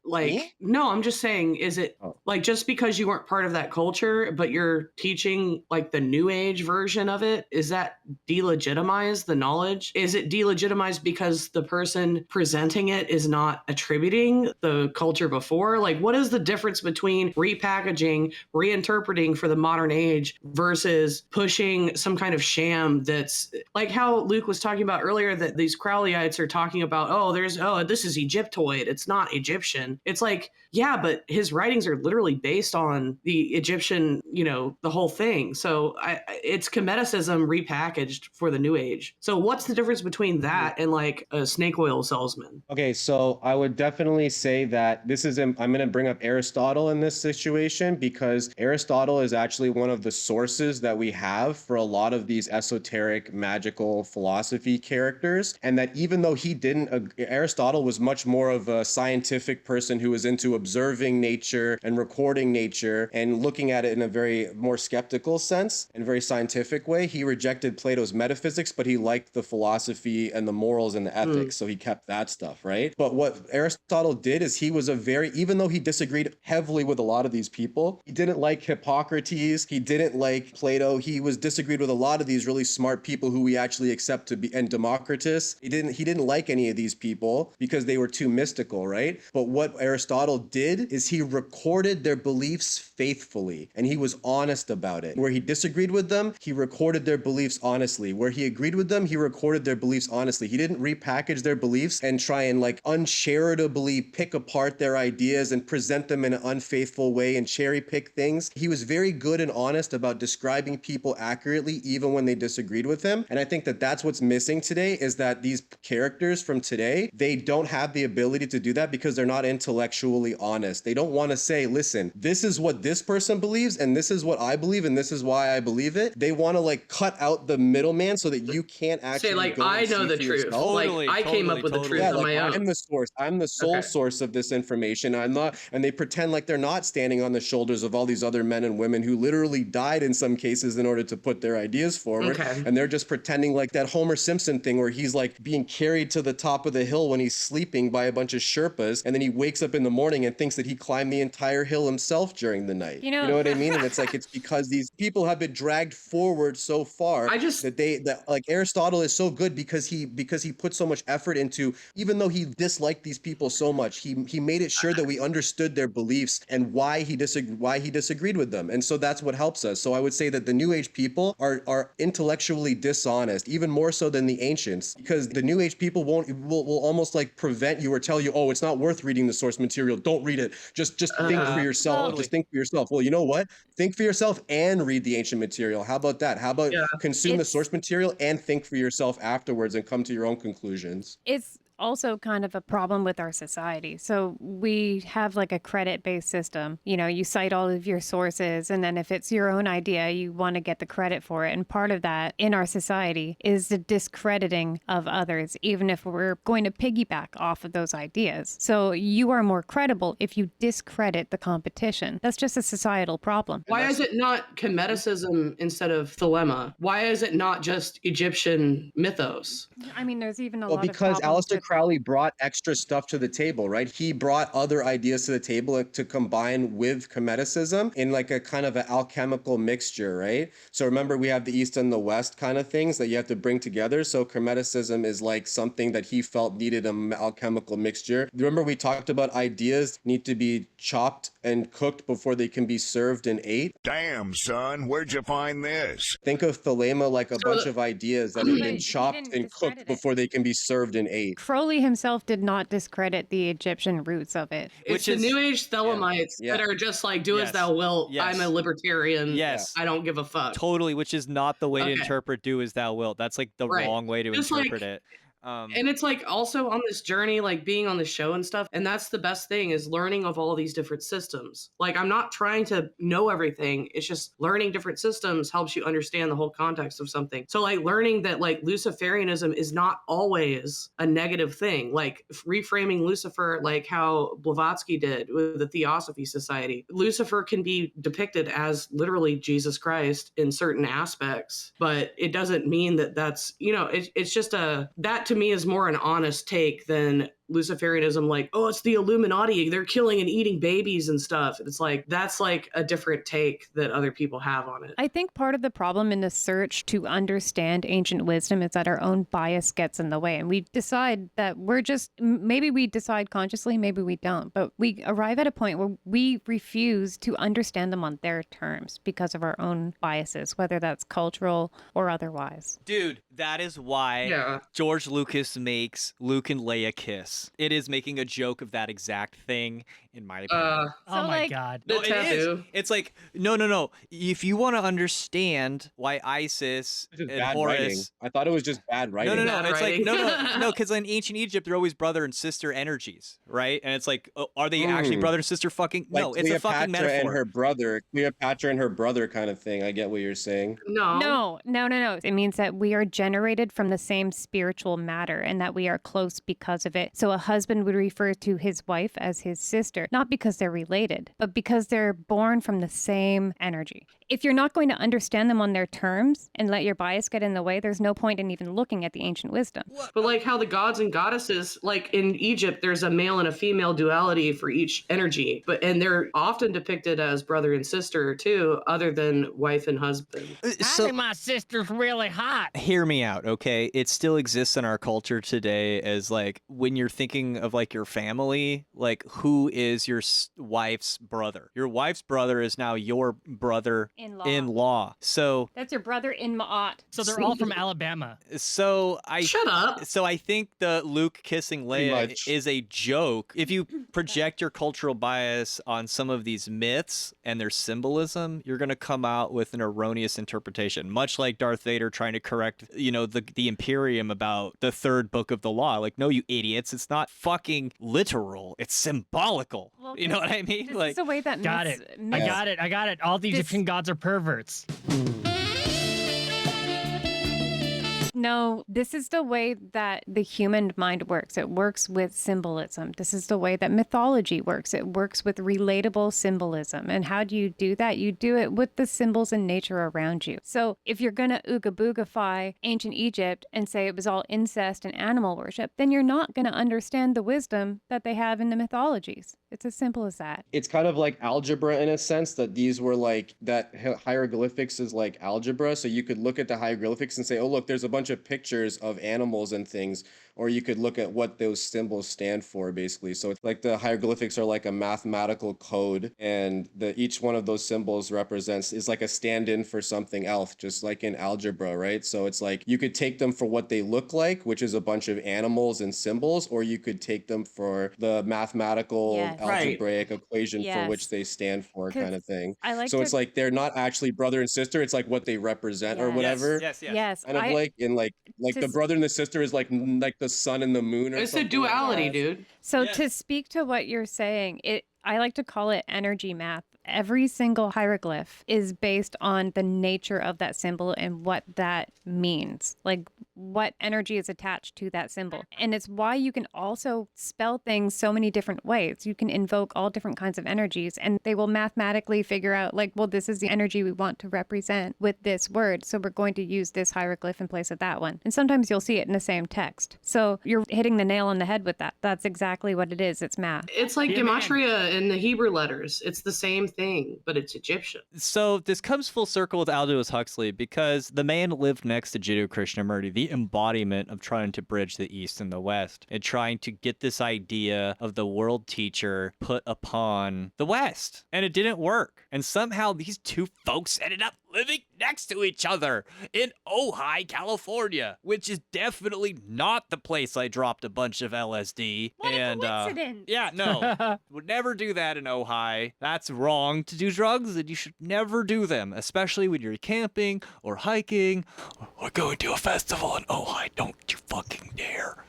no, I'm just saying, is it like just because you weren't part of that culture, but you're teaching like the new age version of it, is that delegitimize the knowledge? Is it delegitimized because the person presenting it is not attributing the culture before? Like, what is the difference between repackaging repackaging, reinterpreting for the modern age versus pushing some kind of sham that's like how Luke was talking about earlier, that these Crowleyites are talking about, this is Egyptoid. It's not Egyptian. It's like, yeah, but his writings are literally based on the Egyptian, the whole thing. So it's Kemeticism repackaged for the new age. So what's the difference between that and like a snake oil salesman? Okay, so I would definitely say that I'm going to bring up Aristotle in this situation, because Aristotle is actually one of the sources that we have for a lot of these esoteric magical philosophy characters. And that even though Aristotle was much more of a scientific person who was into observing nature and recording nature and looking at it in a very more skeptical sense and very scientific way. He rejected Plato's metaphysics, but he liked the philosophy and the morals and the ethics. So he kept that stuff, right? But what Aristotle did is he was even though he disagreed heavily with a lot of these people, he didn't like Hippocrates, he didn't like Plato, he disagreed with a lot of these really smart people who we actually accept to be, and Democritus. He didn't like any of these people because they were too mystical, right? But what Aristotle did is he recorded their beliefs faithfully, and he was honest about it. Where he disagreed with them, he recorded their beliefs honestly. Where he agreed with them, he recorded their beliefs honestly. He didn't repackage their beliefs and try and like uncharitably pick apart their ideas and present them in an unfaithful way and cherry pick things. He was very good and honest about describing people accurately, even when they disagreed with him. And I think that that's what's missing today, is that these characters from today, they don't have the ability to do that because they're not intellectually honest. They don't want to say, listen, this is what this person believes and this is what I believe and this is why I believe it. They want to like cut out the middleman so that you can't actually say like, go I and know see the for truth. yourself. Like I came up with the truth Yeah, on like, my own. I'm the source. I'm the sole source of this information. I'm not, and they pretend like they're not standing on the shoulders of all these other men and women who literally died in some cases in order to put their ideas forward. Okay. And they're just pretending like that Homer Simpson thing where he's like being carried to the top of the hill when he's sleeping by a bunch of Sherpas, and then he wakes up in the morning and thinks that he climbed the entire hill himself during the night. You know what I mean? And it's like, it's because these people have been dragged forward so far that like Aristotle is so good because he put so much effort into, even though he disliked these people so much, he made it sure that we understood their beliefs and why he disagreed with them. And so that's what helps us. So I would say that the New Age people are intellectually dishonest, even more so than the ancients, because the New Age people will almost like prevent you or tell you, oh, it's not worth reading the source material. Don't read it. Just think for yourself. Totally. Just think for yourself. Well, you know what? Think for yourself and read the ancient material. How about that? How about consume the source material and think for yourself afterwards and come to your own conclusions? It's also kind of a problem with our society. So we have like a credit-based system. You know, you cite all of your sources, and then if it's your own idea, you want to get the credit for it. And part of that in our society is the discrediting of others, even if we're going to piggyback off of those ideas. So you are more credible if you discredit the competition. That's just a societal problem. Why is it not Kemeticism instead of Thelema? Why is it not just Egyptian mythos? I mean, there's even a lot of because problems Aleister with- Crowley brought extra stuff to the table, right? He brought other ideas to the table to combine with Kemeticism in like a kind of an alchemical mixture, right? So remember, we have the East and the West kind of things that you have to bring together. So Kemeticism is like something that he felt needed an alchemical mixture. Remember, we talked about ideas need to be chopped and cooked before they can be served and ate. Damn, son, where'd you find this? Think of Thelema like a bunch of ideas that have been chopped and cooked before they can be served and ate. Crowley himself did not discredit the Egyptian roots of it. It's the New Age Thelemites that are just like, do as thou wilt. I'm a libertarian. Yes. I don't give a fuck. Totally, which is not the way to interpret do as thou wilt. That's like the wrong way to Just interpret like- it. And it's like also on this journey, like being on the show and stuff. And that's the best thing, is learning of all these different systems. Like, I'm not trying to know everything. It's just learning different systems helps you understand the whole context of something. So like learning that like Luciferianism is not always a negative thing. Like reframing Lucifer, like how Blavatsky did with the Theosophy Society. Lucifer can be depicted as literally Jesus Christ in certain aspects, but it doesn't mean that that's, it's just that to me is more an honest take than Luciferianism, like, oh, it's the Illuminati, they're killing and eating babies and stuff. It's like, that's like a different take that other people have on it. I think part of the problem in the search to understand ancient wisdom is that our own bias gets in the way. And we decide that maybe we decide consciously, maybe we don't, but we arrive at a point where we refuse to understand them on their terms because of our own biases, whether that's cultural or otherwise. Dude, that is why George Lucas makes Luke and Leia kiss. It is making a joke of that exact thing, in my opinion. Oh my God. The No, it is. taboo. It's like, no. If you want to understand why ISIS and Bad Horus... writing. I thought it was just bad writing. No. Bad It's writing. like, no, because in ancient Egypt, they're always brother and sister energies, right? And it's like, are they actually brother and sister fucking... Like No, it's a fucking Cleopatra metaphor. and her brother, Cleopatra and her brother kind of thing. I get what you're saying. No. No. It means that we are generated from the same spiritual matter and that we are close because of it. So a husband would refer to his wife as his sister, not because they're related, but because they're born from the same energy. If you're not going to understand them on their terms and let your bias get in the way, there's no point in even looking at the ancient wisdom. But like how the gods and goddesses, like in Egypt, there's a male and a female duality for each energy, and they're often depicted as brother and sister too, other than wife and husband. I think my sister's really hot. Hear me out, okay? It still exists in our culture today as like when you're thinking of like your family, like who is your wife's brother? Your wife's brother is now your brother-in-law. So That's your brother in Ma'at. So they're all from Alabama. shut up. So I think the Luke kissing Leia is a joke. If you project your cultural bias on some of these myths and their symbolism, you're going to come out with an erroneous interpretation, much like Darth Vader trying to correct, the Imperium about the third book of the law. Like, no, you idiots, it's not fucking literal. It's symbolical. Well, you know what I mean? This Like, is the way that Got myths- it. myths- I got it. All the Egyptian gods are perverts. No, this is the way that the human mind works. It works with symbolism. This is the way that mythology works. It works with relatable symbolism. And how do you do that? You do it with the symbols and nature around you. So if you're going to ooga boogafy ancient Egypt and say it was all incest and animal worship, then you're not going to understand the wisdom that they have in the mythologies. It's as simple as that. It's kind of like algebra in a sense, that these were like, that hieroglyphics is like algebra. So you could look at the hieroglyphics and say, oh, look, there's a bunch of pictures of animals and things. Or you could look at what those symbols stand for, basically. So it's like the hieroglyphics are like a mathematical code, and each one of those symbols is like a stand-in for something else, just like in algebra, right? So it's like you could take them for what they look like, which is a bunch of animals and symbols, or you could take them for the mathematical algebraic equation for which they stand for, kind of thing. It's like they're not actually brother and sister. It's like what they represent or whatever. Yes. Yes. Kind of like the brother and the sister is like the sun and the moon, or It's a something duality, like that. dude. So to speak to what you're saying, I like to call it energy math. Every single hieroglyph is based on the nature of that symbol and what that means, like what energy is attached to that symbol. And it's why you can also spell things so many different ways. You can invoke all different kinds of energies, and they will mathematically figure out, like, well, this is the energy we want to represent with this word, so we're going to use this hieroglyph in place of that one. And sometimes you'll see it in the same text. So you're hitting the nail on the head with that. That's exactly what it is. It's math. It's like gematria in the Hebrew letters. It's the same thing, but it's Egyptian. So this comes full circle with Aldous Huxley, because the man lived next to Jiddu Krishnamurti, the embodiment of trying to bridge the East and the West, and trying to get this idea of the world teacher put upon the West. And it didn't work. And somehow these two folks ended up living next to each other in Ojai, California, which is definitely not the place I dropped a bunch of LSD. What a coincidence. Yeah, no. Would never do that in Ojai. That's wrong to do drugs, and you should never do them, especially when you're camping or hiking or going to a festival in Ojai. Don't you fucking dare.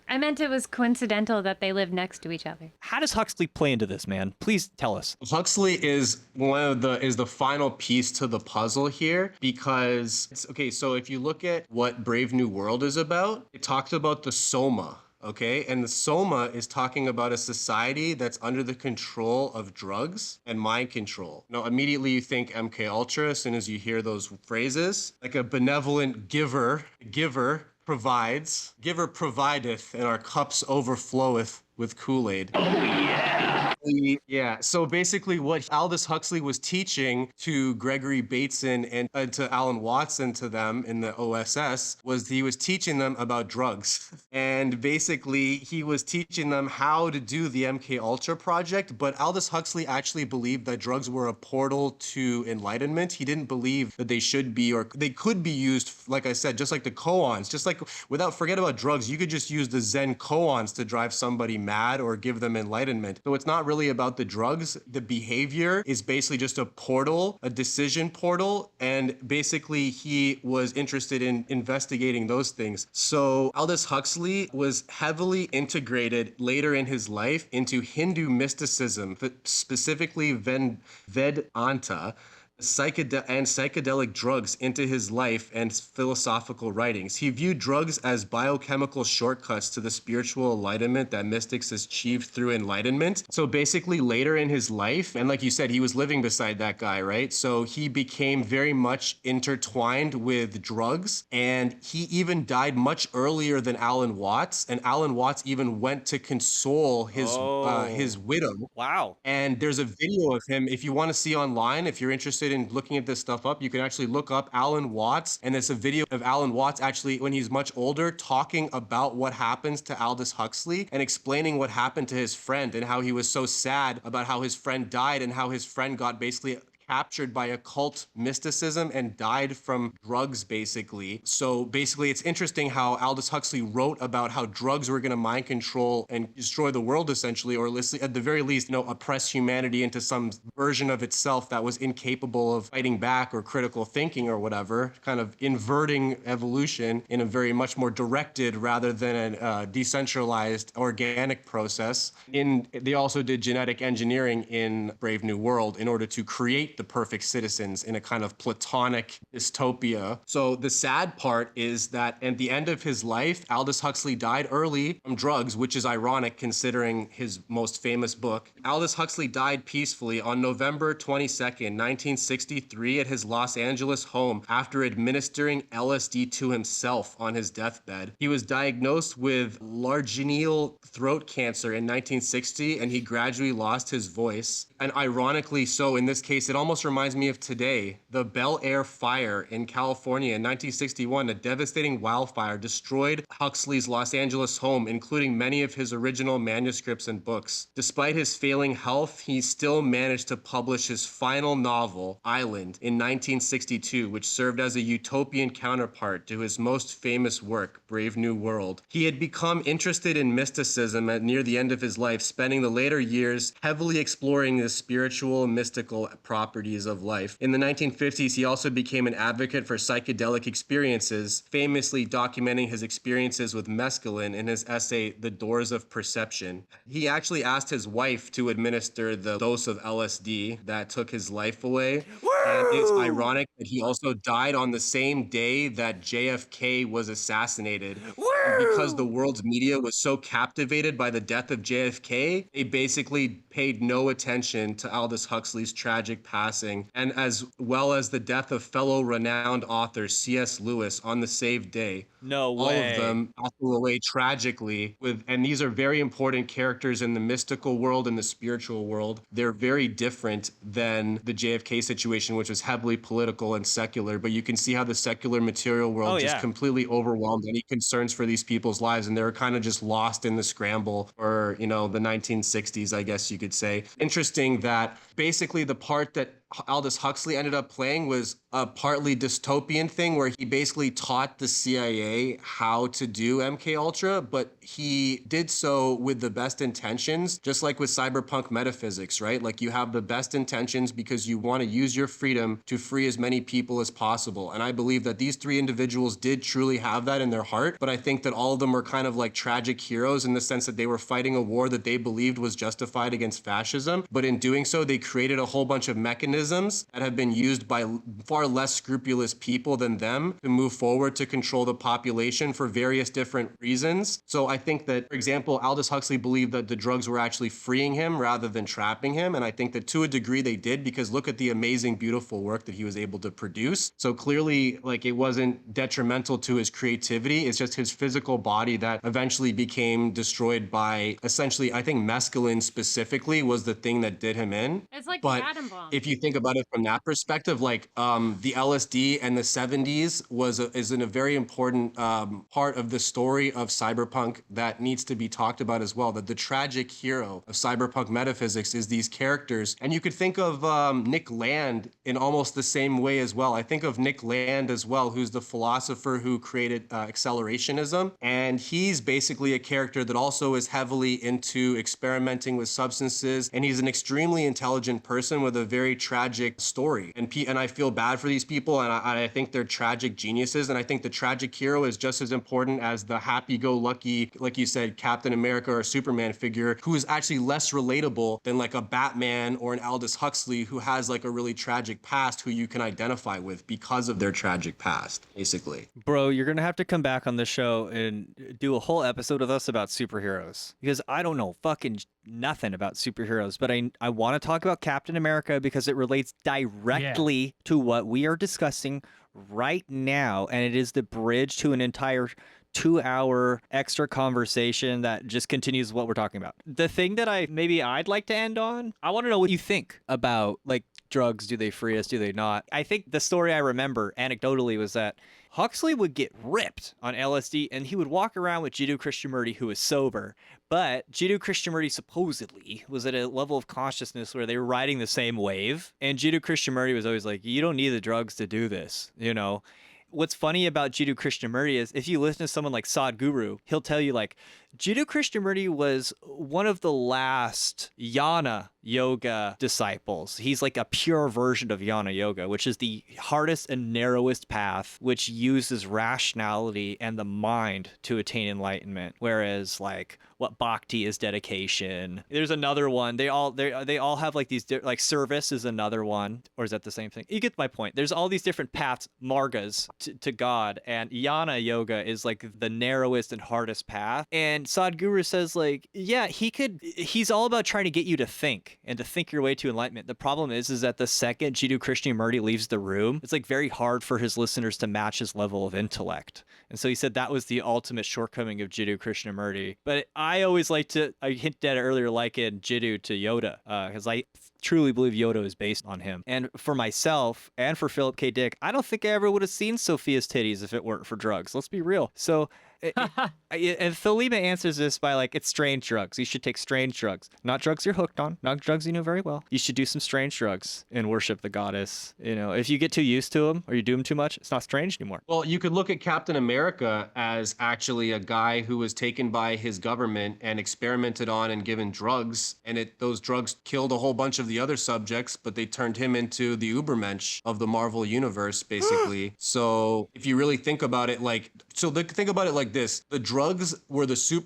I meant it was coincidental that they live next to each other. How does Huxley play into this, man? Please tell us. Huxley is the final piece to the puzzle here, because so if you look at what Brave New World is about, it talks about the Soma. Okay, and the Soma is talking about a society that's under the control of drugs and mind control. Now, immediately you think MK Ultra as soon as you hear those phrases, like a benevolent giver provides, giver provideth, and our cups overfloweth with Kool-Aid. Yeah, so basically what Aldous Huxley was teaching to Gregory Bateson and to Alan Watson, to them in the OSS, was he was teaching them about drugs. And basically he was teaching them how to do the MK Ultra project, but Aldous Huxley actually believed that drugs were a portal to enlightenment. He didn't believe that they should be, or they could be used, like I said, just like the koans, just like forget about drugs, you could just use the Zen koans to drive somebody mad or give them enlightenment. So it's not really about the drugs. The behavior is basically just a portal, a decision portal, and basically he was interested in investigating those things. So Aldous Huxley was heavily integrated later in his life into Hindu mysticism, specifically Vedanta, psychedelic drugs into his life and philosophical writings. He viewed drugs as biochemical shortcuts to the spiritual enlightenment that mystics achieved through enlightenment. So basically later in his life, and like you said, he was living beside that guy, right? So he became very much intertwined with drugs, and he even died much earlier than Alan Watts, and Alan Watts even went to console his widow. Wow. And there's a video of him, if you want to see online, if you're interested in looking at this stuff up, you can actually look up Alan Watts, and there's a video of Alan Watts actually, when he's much older, talking about what happens to Aldous Huxley and explaining what happened to his friend and how he was so sad about how his friend died and how his friend got basically captured by occult mysticism and died from drugs, basically. So basically, it's interesting how Aldous Huxley wrote about how drugs were going to mind control and destroy the world, essentially, or at the very least, oppress humanity into some version of itself that was incapable of fighting back or critical thinking or whatever, kind of inverting evolution in a very much more directed rather than a decentralized organic process. They also did genetic engineering in Brave New World in order to create the perfect citizens in a kind of platonic dystopia. So the sad part is that at the end of his life, Aldous Huxley died early from drugs, which is ironic considering his most famous book. Aldous Huxley died peacefully on November 22nd, 1963 at his Los Angeles home after administering LSD to himself on his deathbed. He was diagnosed with laryngeal throat cancer in 1960, and he gradually lost his voice. And ironically so, in this case, it almost reminds me of today. The Bel Air fire in California in 1961, a devastating wildfire, destroyed Huxley's Los Angeles home, including many of his original manuscripts and books. Despite his failing health, he still managed to publish his final novel, Island, in 1962, which served as a utopian counterpart to his most famous work, Brave New World. He had become interested in mysticism near the end of his life, spending the later years heavily exploring the spiritual and mystical properties of life. In the 1950s, he also became an advocate for psychedelic experiences, famously documenting his experiences with mescaline in his essay, The Doors of Perception. He actually asked his wife to administer the dose of LSD that took his life away. Woo! And it's ironic that he also died on the same day that JFK was assassinated. Woo! Because the world's media was so captivated by the death of JFK, they basically paid no attention to Aldous Huxley's tragic passing, and as well as the death of fellow renowned author C.S. Lewis on the same day. No way. All of them passed away tragically, and these are very important characters in the mystical world and the spiritual world. They're very different than the JFK situation, which was heavily political and secular, but you can see how the secular material world just completely overwhelmed any concerns for these people's lives, and they were kind of just lost in the scramble for, the 1960s, I guess you could say. Interesting that basically the part that Aldous Huxley ended up playing was a partly dystopian thing where he basically taught the CIA how to do MK Ultra, but he did so with the best intentions, just like with Cyberpunk Metaphysics, right? Like you have the best intentions because you want to use your freedom to free as many people as possible. And I believe that these three individuals did truly have that in their heart, but I think that all of them were kind of like tragic heroes in the sense that they were fighting a war that they believed was justified against fascism. But in doing so, they created a whole bunch of mechanisms mechanisms that have been used by far less scrupulous people than them to move forward to control the population for various different reasons. So I think that, for example, Aldous Huxley believed that the drugs were actually freeing him rather than trapping him. And I think that to a degree they did, because look at the amazing, beautiful work that he was able to produce. So clearly, like, it wasn't detrimental to his creativity. It's just his physical body that eventually became destroyed by, essentially, I think mescaline specifically was the thing that did him in. It's like But the atom bomb. if you think about it from that perspective, like the LSD and the 70s is in a very important part of the story of cyberpunk that needs to be talked about as well. That the tragic hero of cyberpunk metaphysics is these characters. And you could think of Nick Land in almost the same way as well. I think of Nick Land as well, who's the philosopher who created accelerationism. And he's basically a character that also is heavily into experimenting with substances. And he's an extremely intelligent person with a very tragic story. And I feel bad for these people. And I think they're tragic geniuses. And I think the tragic hero is just as important as the happy-go-lucky, like you said, Captain America or Superman figure, who is actually less relatable than like a Batman or an Aldous Huxley who has like a really tragic past who you can identify with because of their tragic past, basically. Bro, you're going to have to come back on the show and do a whole episode with us about superheroes, because I don't know fucking nothing about superheroes, but I want to talk about Captain America because it relates directly to what we are discussing right now, and it is the bridge to an entire 2-hour extra conversation that just continues what we're talking about. The thing that I'd like to end on, I want to know what you think about, like, drugs. Do they free us? Do they not? I think the story I remember anecdotally was that Huxley would get ripped on LSD and he would walk around with Jiddu Krishnamurti, who was sober. But Jiddu Krishnamurti supposedly was at a level of consciousness where they were riding the same wave. And Jiddu Krishnamurti was always like, you don't need the drugs to do this, you know? What's funny about Jiddu Krishnamurti is if you listen to someone like Sadhguru, he'll tell you, like, Jiddu Krishnamurti was one of the last Jnana yoga disciples. He's like a pure version of Jnana yoga, which is the hardest and narrowest path, which uses rationality and the mind to attain enlightenment. Whereas, like, what bhakti is dedication. There's another one. They all have like these like service is another one, or is that the same thing? You get my point. There's all these different paths, margas to God, and Jnana yoga is like the narrowest and hardest path. And Sadhguru says, like, yeah, he's all about trying to get you to think and to think your way to enlightenment. The problem is that the second Jiddu Krishnamurti leaves the room, it's like very hard for his listeners to match his level of intellect. And so he said that was the ultimate shortcoming of Jiddu Krishnamurti. But I always like to, I hinted at it earlier, liken Jiddu to Yoda, because I truly believe Yoda is based on him. And for myself and for Philip K. Dick, I don't think I ever would have seen Sophia's titties if it weren't for drugs. Let's be real. So, and Thelema answers this by, like, it's strange drugs. You should take strange drugs. Not drugs you're hooked on, not drugs you know very well. You should do some strange drugs and worship the goddess. You know, if you get too used to them or you do them too much, it's not strange anymore. Well, you could look at Captain America as actually a guy who was taken by his government and experimented on and given drugs. And those drugs killed a whole bunch of the other subjects, but they turned him into the Ubermensch of the Marvel universe, basically. So if you really think about it, like, think about it like this. The drugs were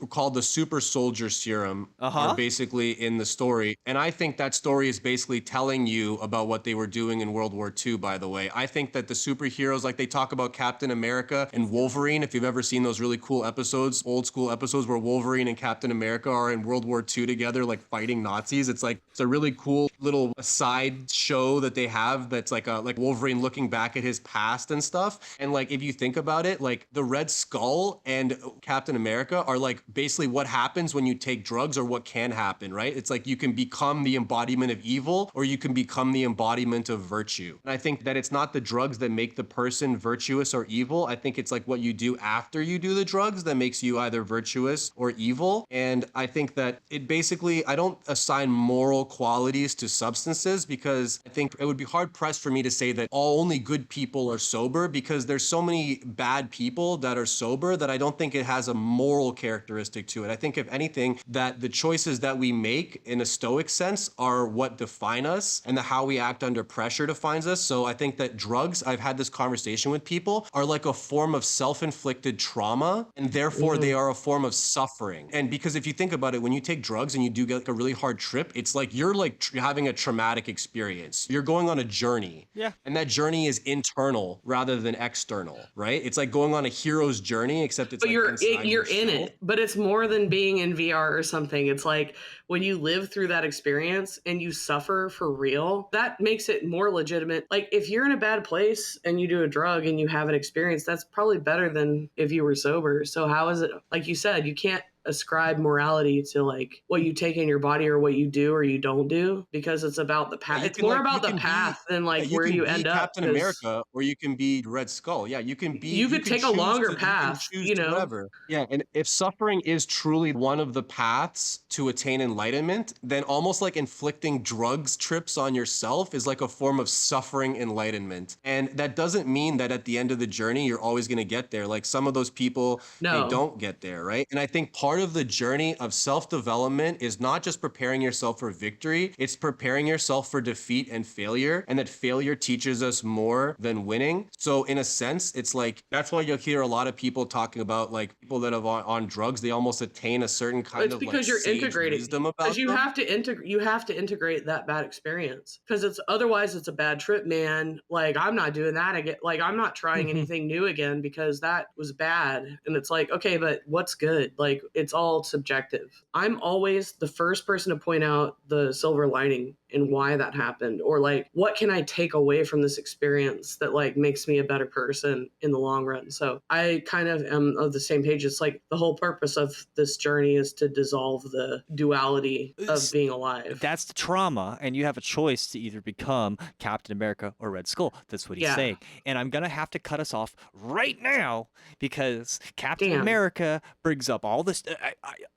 called the super soldier serum, are basically in the story. And I think that story is basically telling you about what they were doing in World War II, by the way. I think that the superheroes, like they talk about Captain America and Wolverine, if you've ever seen those really cool episodes, old school episodes where Wolverine and Captain America are in World War II together, like fighting Nazis. It's a really cool little side show that they have that's like Wolverine looking back at his past and stuff. And like, if you think about it, like the Red Skull and Captain America are like basically what happens when you take drugs, or what can happen, right? It's like you can become the embodiment of evil, or you can become the embodiment of virtue. And I think that it's not the drugs that make the person virtuous or evil. I think it's like what you do after you do the drugs that makes you either virtuous or evil. And I think that it basically, I don't assign moral qualities to substances, because I think it would be hard pressed for me to say that only good people are sober, because there's so many bad people that are sober that I don't think it has a moral characteristic to it. I think if anything, that the choices that we make in a stoic sense are what define us, and how we act under pressure defines us. So I think that drugs, I've had this conversation with people, are like a form of self-inflicted trauma, and therefore they are a form of suffering. And because if you think about it, when you take drugs and you do get like a really hard trip, it's like you're like having a traumatic experience. You're going on a journey. Yeah. And that journey is internal rather than external, right? It's like going on a hero's journey, except it's But like you're inside in yourself. it. But it's more than being in VR or something. It's like when you live through that experience and you suffer for real, that makes it more legitimate. Like if you're in a bad place and you do a drug and you have an experience, that's probably better than if you were sober. So how is it, like you said, you can't ascribe morality to like what you take in your body or what you do or you don't do, because it's about the path. you It's can, more like, about you the can path than like you where can you be end up. Captain 'cause America, or you can be Red Skull. Yeah, you can be. You could take a choose longer you can path, choose you know? whatever. Yeah, and if suffering is truly one of the paths to attain enlightenment, then almost like inflicting drugs trips on yourself is like a form of suffering enlightenment. And that doesn't mean that at the end of the journey you're always going to get there. Like some of those people, No. they don't get there, right? And I think part of the journey of self-development is not just preparing yourself for victory, it's preparing yourself for defeat and failure, and that failure teaches us more than winning. So in a sense, it's like, that's why you'll hear a lot of people talking about like people that are on drugs, they almost attain a certain kind It's of because like you're sage integrating. wisdom about Because you them. have to integrate that bad experience. Because it's otherwise it's a bad trip, man. Like I'm not doing that again. Like I'm not trying anything new again because that was bad. And it's like, okay, but what's good? Like it's all subjective. I'm always the first person to point out the silver lining and why that happened, or like what can I take away from this experience that like makes me a better person in the long run. So I kind of am of the same page. It's like the whole purpose of this journey is to dissolve the duality of being alive. That's the trauma, and you have a choice to either become Captain America or Red Skull. That's what he's Yeah. saying. And I'm gonna have to cut us off right now because Captain Damn. America brings up all this.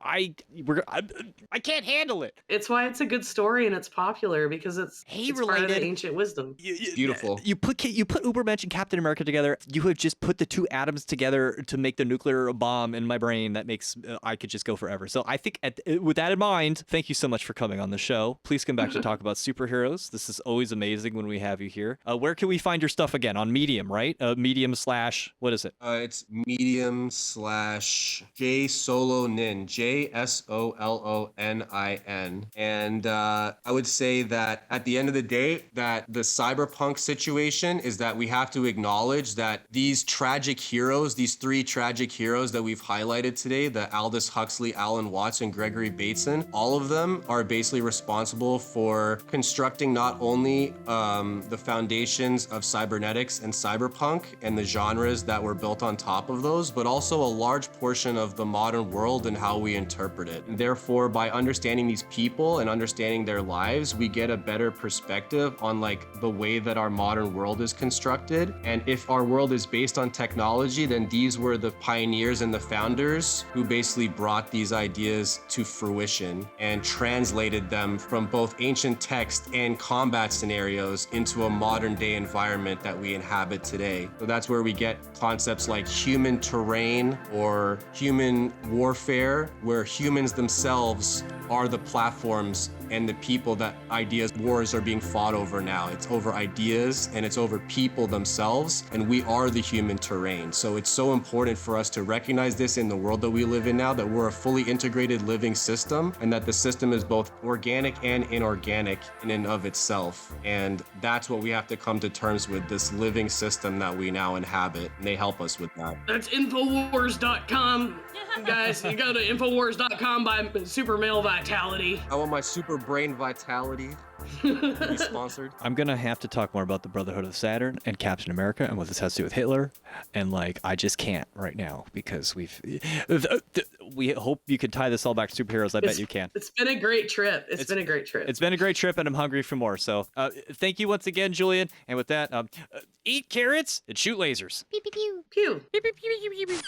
I can't handle it. It's why it's a good story and it's popular because it's part of related. the ancient wisdom. Beautiful. You put Ubermensch and Captain America together. You have just put the two atoms together to make the nuclear bomb in my brain that makes I could just go forever. So I think with that in mind, thank you so much for coming on the show. Please come back to talk about superheroes. This is always amazing when we have you here. Where can we find your stuff again? On Medium, right? Medium / what is it? It's Medium / J Solonin, JSOLONIN. And I would say that at the end of the day, that the cyberpunk situation is that we have to acknowledge that these tragic heroes, these three tragic heroes that we've highlighted today, the Aldous Huxley, Alan Watts, and Gregory Bateson, all of them are basically responsible for constructing not only the foundations of cybernetics and cyberpunk and the genres that were built on top of those, but also a large portion of the modern world and how we interpret it. And therefore, by understanding these people and understanding their lives, we get a better perspective on like the way that our modern world is constructed. And if our world is based on technology, then these were the pioneers and the founders who basically brought these ideas to fruition and translated them from both ancient text and combat scenarios into a modern day environment that we inhabit today. So that's where we get concepts like human terrain or human warfare, where humans themselves are the platforms and the people that wars are being fought over now. It's over ideas and it's over people themselves, and we are the human terrain. So it's so important for us to recognize this in the world that we live in now, that we're a fully integrated living system, and that the system is both organic and inorganic in and of itself. And that's what we have to come to terms with, this living system that we now inhabit, and they help us with that. That's Infowars.com. Guys, you go to Infowars.com by Super Male Vitality. I want my super brain vitality to be sponsored. I'm gonna have to talk more about the Brotherhood of Saturn and Captain America and what this has to do with Hitler, and like I just can't right now because we hope you can tie this all back to superheroes. I bet you can. It's been a great trip. It's been a great trip. It's been a great trip, and I'm hungry for more. So thank you once again, Julian. And with that, eat carrots and shoot lasers. Pew pew pew. Pew. Pew pew pew pew pew.